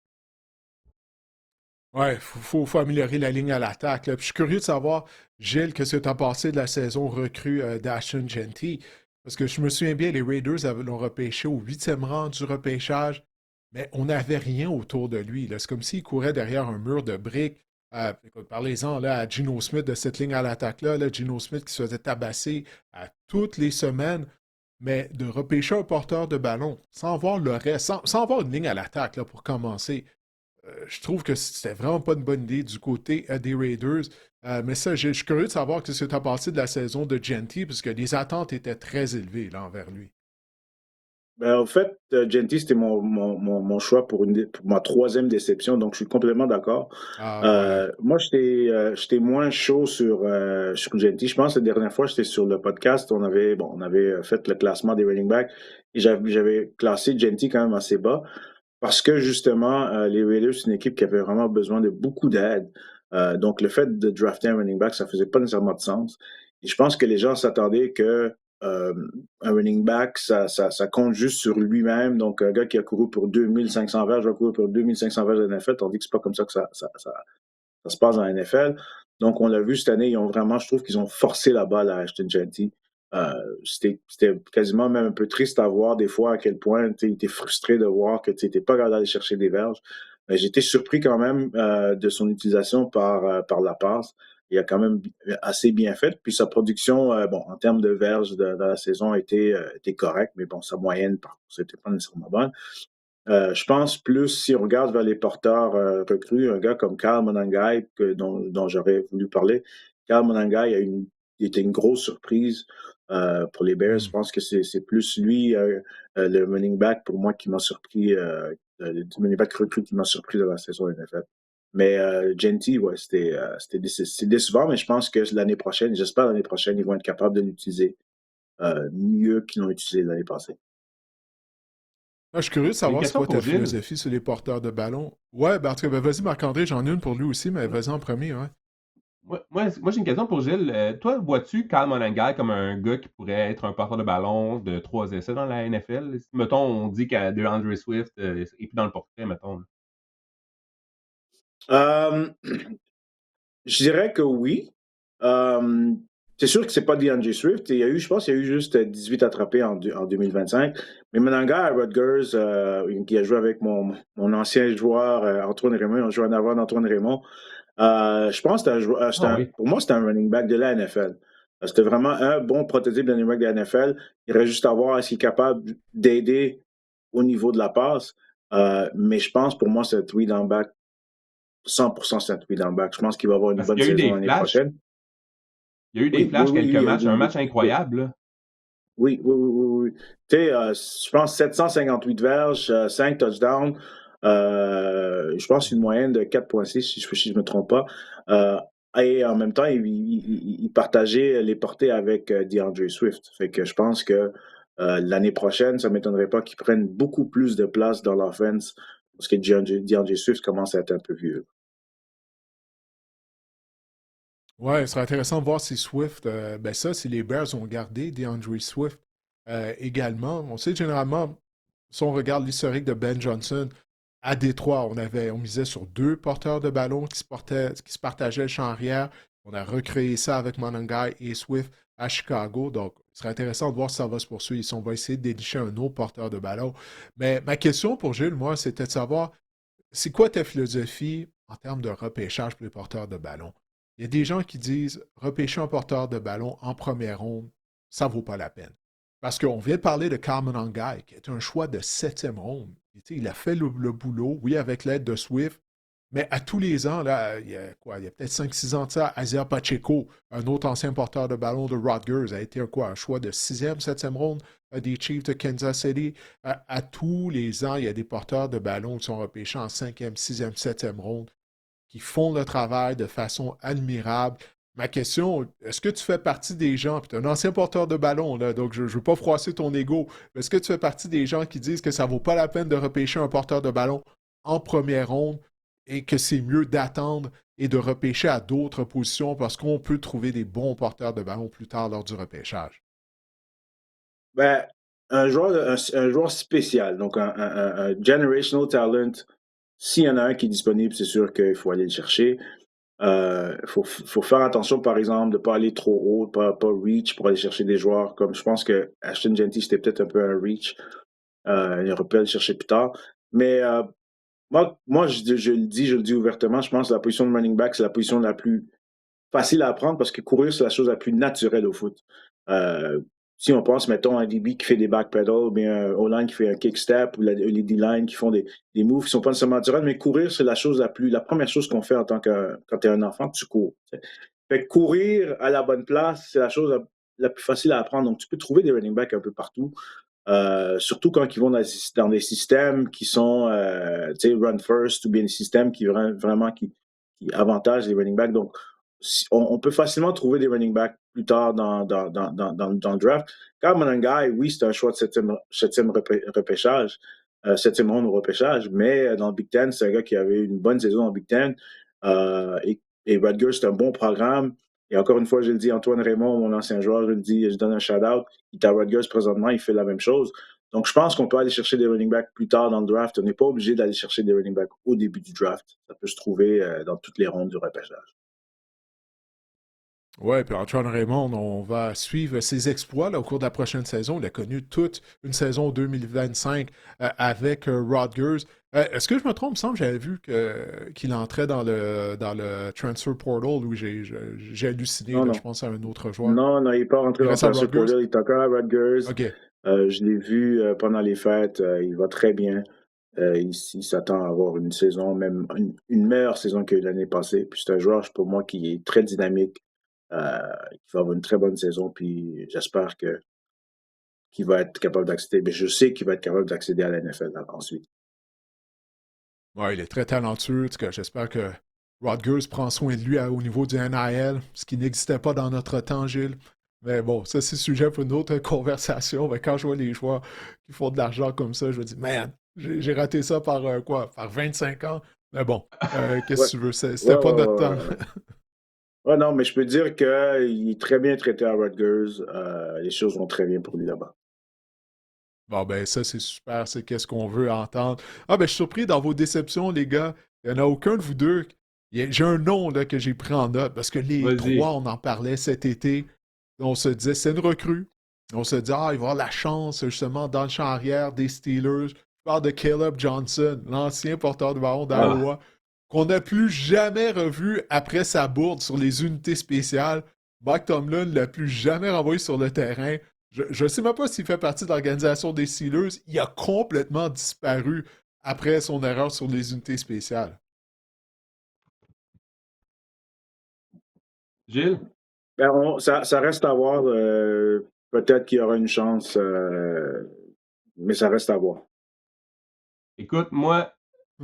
Speaker 1: Ouais, faut améliorer la ligne à l'attaque, là. Puis je suis curieux de savoir, Gilles, qu'est-ce que tu as passé de la saison recrue d'Ashton Genty? Parce que je me souviens bien, les Raiders l'ont repêché au 8e rang du repêchage, mais on n'avait rien autour de lui, là. C'est comme s'il courait derrière un mur de briques. Écoute, parlez-en là, à Geno Smith de cette ligne à l'attaque-là, là, Geno Smith qui se faisait tabasser à toutes les semaines, mais de repêcher un porteur de ballon sans voir le reste, sans avoir une ligne à l'attaque là, pour commencer. Je trouve que c'était vraiment pas une bonne idée du côté des Raiders. Mais ça, je suis curieux de savoir ce que tu as passé de la saison de Genty, parce que les attentes étaient très élevées là, envers lui.
Speaker 3: Ben, en fait, Genty, c'était mon choix pour ma troisième déception, donc je suis complètement d'accord.
Speaker 1: Ah, voilà.
Speaker 3: Moi, j'étais moins chaud sur Genty. Je pense que la dernière fois, j'étais sur le podcast, on avait fait le classement des running backs et j'avais classé Genty quand même assez bas parce que justement, les Raiders, c'est une équipe qui avait vraiment besoin de beaucoup d'aide. Donc, le fait de drafter un running back, ça faisait pas nécessairement de sens. Et je pense que les gens s'attendaient que euh, un running back, ça compte juste sur lui-même. Donc, un gars qui a couru pour 2500 verges va courir pour 2500 verges de NFL, tandis que c'est pas comme ça que ça se passe dans la NFL. Donc, on l'a vu cette année, je trouve qu'ils ont forcé la balle à Ashton Genty. C'était quasiment même un peu triste à voir des fois à quel point il était frustré de voir que tu n'étais pas capable d'aller chercher des verges. Mais j'étais surpris quand même de son utilisation par la passe. Il a quand même assez bien fait. Puis sa production, en termes de verges dans la saison, était correcte, mais bon, sa moyenne, c'était pas nécessairement bonne. Je pense plus, si on regarde vers les porteurs recrues, un gars comme Kyle Monangai, dont j'aurais voulu parler. Kyle Monangai il était une grosse surprise pour les Bears. Je
Speaker 1: Hmm.
Speaker 3: pense que c'est plus lui, le running back, pour moi, qui m'a surpris, le running back recrue qui m'a surpris dans la saison NFL. Mais Genty, ouais, c'est décevant, mais je pense que j'espère l'année prochaine, ils vont être capables de l'utiliser mieux qu'ils l'ont utilisé l'année passée.
Speaker 1: Ah, je suis curieux de
Speaker 2: J'ai une
Speaker 1: savoir c'est
Speaker 2: question
Speaker 1: quoi ta
Speaker 2: pour Gilles.
Speaker 1: philosophie sur les porteurs de ballon. Ouais, ben en tout cas, ben, vas-y Marc-André, j'en ai une pour lui aussi, mais vas-y en premier, ouais.
Speaker 2: Moi, j'ai une question pour Gilles. Toi, vois-tu Kyle Monangai comme un gars qui pourrait être un porteur de ballon de 3 essais dans la NFL? Si, mettons, on dit qu'à DeAndre Swift est plus dans le portrait, mettons. Là.
Speaker 3: Euh, Je dirais que oui. Euh, c'est sûr que c'est pas DeAndre Swift. Je pense qu'il y a eu juste 18 attrapés en 2025. Mais Menanga à Rutgers, qui a joué avec mon ancien joueur Antoine Raymond, on joué en avant d'Antoine Raymond. Je pense que
Speaker 2: Ah oui.
Speaker 3: pour moi, c'était un running back de la NFL. C'était vraiment un bon prototype de running back de la NFL. Il reste juste à voir s'il est capable d'aider au niveau de la passe. Mais je pense pour moi, c'est un three down back 100% c'est un tweet dans le back. Je pense qu'il va avoir une
Speaker 2: Parce
Speaker 3: bonne
Speaker 2: qu'il y a eu
Speaker 3: saison
Speaker 2: des
Speaker 3: l'année
Speaker 2: flashs.
Speaker 3: prochaine.
Speaker 2: Il y a eu des
Speaker 3: Oui, oui,
Speaker 2: flashs
Speaker 3: oui,
Speaker 2: quelques
Speaker 3: oui, il y a eu
Speaker 2: matchs, un match incroyable. Là.
Speaker 3: oui. Tu sais, je pense 758 verges, 5 touchdowns. Je pense une moyenne de 4,6 si je me trompe pas. Euh, et en même temps, il partageait les portées avec DeAndre Swift. Fait que je pense que l'année prochaine, ça m'étonnerait pas qu'ils prennent beaucoup plus de place dans l'offense parce que DeAndre Swift commence à être un peu vieux.
Speaker 1: Ouais, ce serait intéressant de voir si Swift, ben ça, si les Bears ont gardé DeAndre Swift également. On sait généralement, si on regarde l'historique de Ben Johnson, à Détroit, on misait sur deux porteurs de ballon qui se partageaient le champ arrière. On a recréé ça avec Monangai et Swift à Chicago. Donc, ce serait intéressant de voir si ça va se poursuivre, si on va essayer de dénicher un autre porteur de ballon. Mais ma question pour Gilles, moi, c'était de savoir c'est quoi ta philosophie en termes de repêchage pour les porteurs de ballon? Il y a des gens qui disent repêcher un porteur de ballon en première ronde, ça ne vaut pas la peine. Parce qu'on vient de parler de Carmen Angai, qui est un choix de septième ronde. Il a fait le boulot, oui, avec l'aide de Swift, mais à tous les ans, là, il y a quoi? Il y a peut-être 5-6 ans de ça, Isaiah Pacheco, un autre ancien porteur de ballon de Rutgers, a été un choix de sixième, septième ronde des Chiefs de Kansas City. À tous les ans, il y a des porteurs de ballon qui sont repêchés en cinquième, sixième, septième ronde, qui font le travail de façon admirable. Ma question, est-ce que tu fais partie des gens, puis tu es un ancien porteur de ballon, là, donc je ne veux pas froisser ton ego, mais est-ce que tu fais partie des gens qui disent que ça ne vaut pas la peine de repêcher un porteur de ballon en première ronde et que c'est mieux d'attendre et de repêcher à d'autres positions parce qu'on peut trouver des bons porteurs de ballon plus tard lors du repêchage?
Speaker 3: Ben, un joueur spécial, donc un generational talent, s'il y en a un qui est disponible, c'est sûr qu'il faut aller le chercher. Faut faire attention, par exemple, de ne pas aller trop haut, pas reach pour aller chercher des joueurs comme je pense que Ashton Genty, c'était peut-être un peu un reach. Il aurait pu aller le chercher plus tard. Mais moi je le dis ouvertement, je pense que la position de running back, c'est la position la plus facile à apprendre parce que courir, c'est la chose la plus naturelle au foot. Euh, Si on pense, mettons, à un DB qui fait des backpedals, ou bien un O-line qui fait un kick-step, ou les D-line qui font des moves qui sont pas nécessairement naturels, mais courir, c'est la première chose qu'on fait quand tu es un enfant, tu cours. T'sais. Fait que courir à la bonne place, c'est la chose la plus facile à apprendre. Donc, tu peux trouver des running backs un peu partout. Surtout quand ils vont dans des systèmes qui sont run first ou bien des systèmes vraiment qui avantagent les running backs. Donc, on peut facilement trouver des running backs plus tard dans le draft. Kyle Monangai, oui, c'est un choix de septième repêchage, septième ronde au repêchage, mais dans le Big Ten, c'est un gars qui avait une bonne saison dans le Big Ten. Et Rutgers, c'est un bon programme. Et encore une fois, je le dis, Antoine Raymond, mon ancien joueur, je donne un shout-out. Il est à Rutgers présentement, il fait la même chose. Donc, je pense qu'on peut aller chercher des running backs plus tard dans le draft. On n'est pas obligé d'aller chercher des running backs au début du draft. Ça peut se trouver dans toutes les rondes du repêchage.
Speaker 1: Oui, puis Antoine Raymond, on va suivre ses exploits là, au cours de la prochaine saison. Il a connu toute une saison 2025 avec Rutgers. Est-ce que je me trompe? Il me semble que j'avais vu qu'il entrait dans le transfer portal où j'ai halluciné,
Speaker 3: Non,
Speaker 1: là,
Speaker 3: non.
Speaker 1: je pense à un autre joueur.
Speaker 3: Non, non, il n'est pas rentré
Speaker 1: Il
Speaker 3: dans le
Speaker 1: reste à
Speaker 3: transfer
Speaker 1: Rutgers?
Speaker 3: portal. Il est encore à Rutgers.
Speaker 1: OK.
Speaker 3: Je l'ai vu pendant les fêtes. Il va très bien. Il s'attend à avoir une saison, même une meilleure saison que l'année passée. Puis c'est un joueur, pour moi, qui est très dynamique, qui va avoir une très bonne saison. Puis j'espère qu'il va être capable d'accéder. Mais je sais qu'il va être capable d'accéder à la NFL ensuite.
Speaker 1: Ouais, il est très talentueux. En tout cas, j'espère que Rutgers prend soin de lui au niveau du NIL, ce qui n'existait pas dans notre temps, Gilles. Mais bon, ça, c'est sujet pour une autre conversation. Mais quand je vois les joueurs qui font de l'argent comme ça, je me dis, man, j'ai raté ça par quoi? Par 25 ans? Mais bon, qu'est-ce
Speaker 3: Ouais,
Speaker 1: que tu veux?
Speaker 3: ouais,
Speaker 1: C'était pas
Speaker 3: ouais,
Speaker 1: notre
Speaker 3: ouais,
Speaker 1: temps.
Speaker 3: ouais. Ouais, non, mais je peux dire qu'il est très bien traité à Rutgers. Les choses vont très bien pour lui là-bas.
Speaker 1: Bon, ben, ça, c'est super. C'est qu'est-ce qu'on veut entendre. Ah, ben, je suis surpris dans vos déceptions, les gars. Il n'y en a aucun de vous deux. J'ai un nom là, que j'ai pris en note parce que les
Speaker 2: Vas-y.
Speaker 1: trois, on en parlait cet été. On se disait, c'est une recrue. On se dit, il va avoir la chance, justement, dans le champ arrière des Steelers. Je parle de Caleb Johnson, l'ancien porteur de ballon
Speaker 2: Ah,
Speaker 1: d'Iowa, qu'on n'a plus jamais revu après sa bourde sur les unités spéciales. Mike Tomlin ne l'a plus jamais renvoyé sur le terrain. Je ne sais même pas s'il fait partie de l'organisation des Steelers. Il a complètement disparu après son erreur sur les unités spéciales.
Speaker 2: Gilles?
Speaker 3: Ben, ça reste à voir. Peut-être qu'il y aura une chance, mais ça reste à voir.
Speaker 2: Écoute, moi,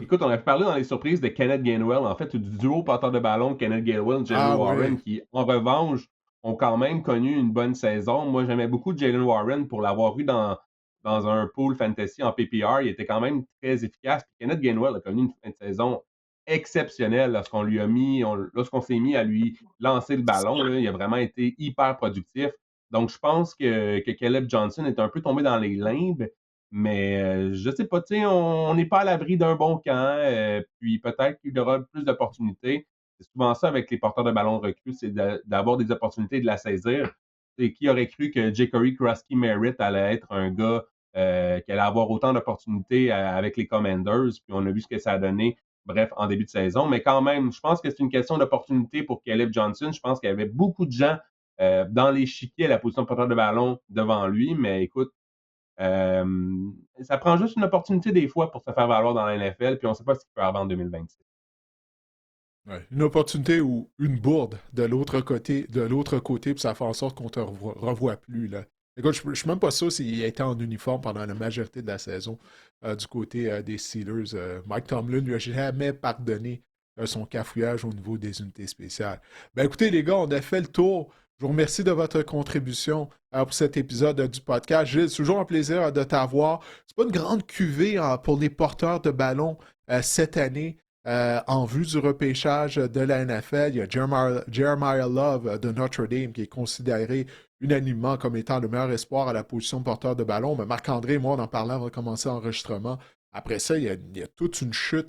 Speaker 2: Écoute, on avait parlé dans les surprises de Kenneth Gainwell, en fait, du duo porteur de ballon Kenneth Gainwell, Jalen Warren, qui, en revanche, ont quand même connu une bonne saison. Moi, j'aimais beaucoup Jalen Warren pour l'avoir eu dans un pool fantasy en PPR. Il était quand même très efficace. Puis Kenneth Gainwell a connu une fin de saison exceptionnelle lorsqu'on s'est mis à lui lancer le ballon. Là, il a vraiment été hyper productif. Donc, je pense que Caleb Johnson est un peu tombé dans les limbes. Mais je sais pas, tu sais, on n'est pas à l'abri d'un bon camp, puis peut-être qu'il y aura plus d'opportunités. C'est souvent ça avec les porteurs de ballon recrues, c'est d'avoir des opportunités et de la saisir. Et qui aurait cru que Ja'Cory Krusky-Merritt allait être un gars qui allait avoir autant d'opportunités avec les Commanders, puis on a vu ce que ça a donné, bref, en début de saison. Mais quand même, je pense que c'est une question d'opportunité pour Caleb Johnson. Je pense qu'il y avait beaucoup de gens dans l'échiquier à la position de porteur de ballon devant lui, mais écoute, ça prend juste une opportunité des fois pour se faire valoir dans la NFL, puis on ne sait pas ce qu'il peut avoir en 2026.
Speaker 1: Ouais, une opportunité ou une bourde de l'autre côté, puis ça fait en sorte qu'on ne te revoit plus. Là. Écoute, je ne suis même pas sûr s'il était en uniforme pendant la majorité de la saison du côté des Steelers. Mike Tomlin ne lui a jamais pardonné son cafouillage au niveau des unités spéciales. Ben écoutez, les gars, on a fait le tour. Je vous remercie de votre contribution pour cet épisode du podcast. Gilles, c'est toujours un plaisir de t'avoir. C'est pas une grande cuvée pour les porteurs de ballon cette année. En vue du repêchage de la NFL, il y a Jeremiah Love de Notre Dame qui est considéré unanimement comme étant le meilleur espoir à la position de porteur de ballon. Mais Marc-André et moi, on en parlait avant de commencer l'enregistrement. Après ça, il y a toute une chute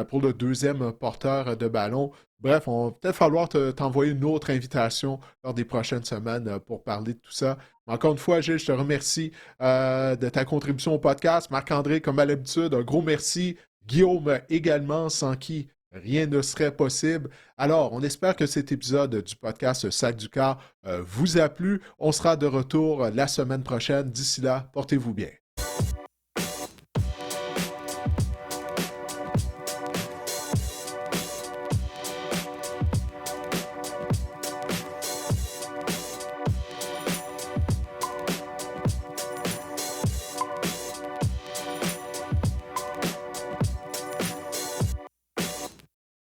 Speaker 1: pour le deuxième porteur de ballon. Bref, on va peut-être falloir t'envoyer une autre invitation lors des prochaines semaines pour parler de tout ça. Encore une fois, Gilles, je te remercie de ta contribution au podcast. Marc-André, comme à l'habitude, un gros merci. Guillaume également, sans qui rien ne serait possible. Alors, on espère que cet épisode du podcast Sac du Cœur vous a plu. On sera de retour la semaine prochaine. D'ici là, portez-vous bien.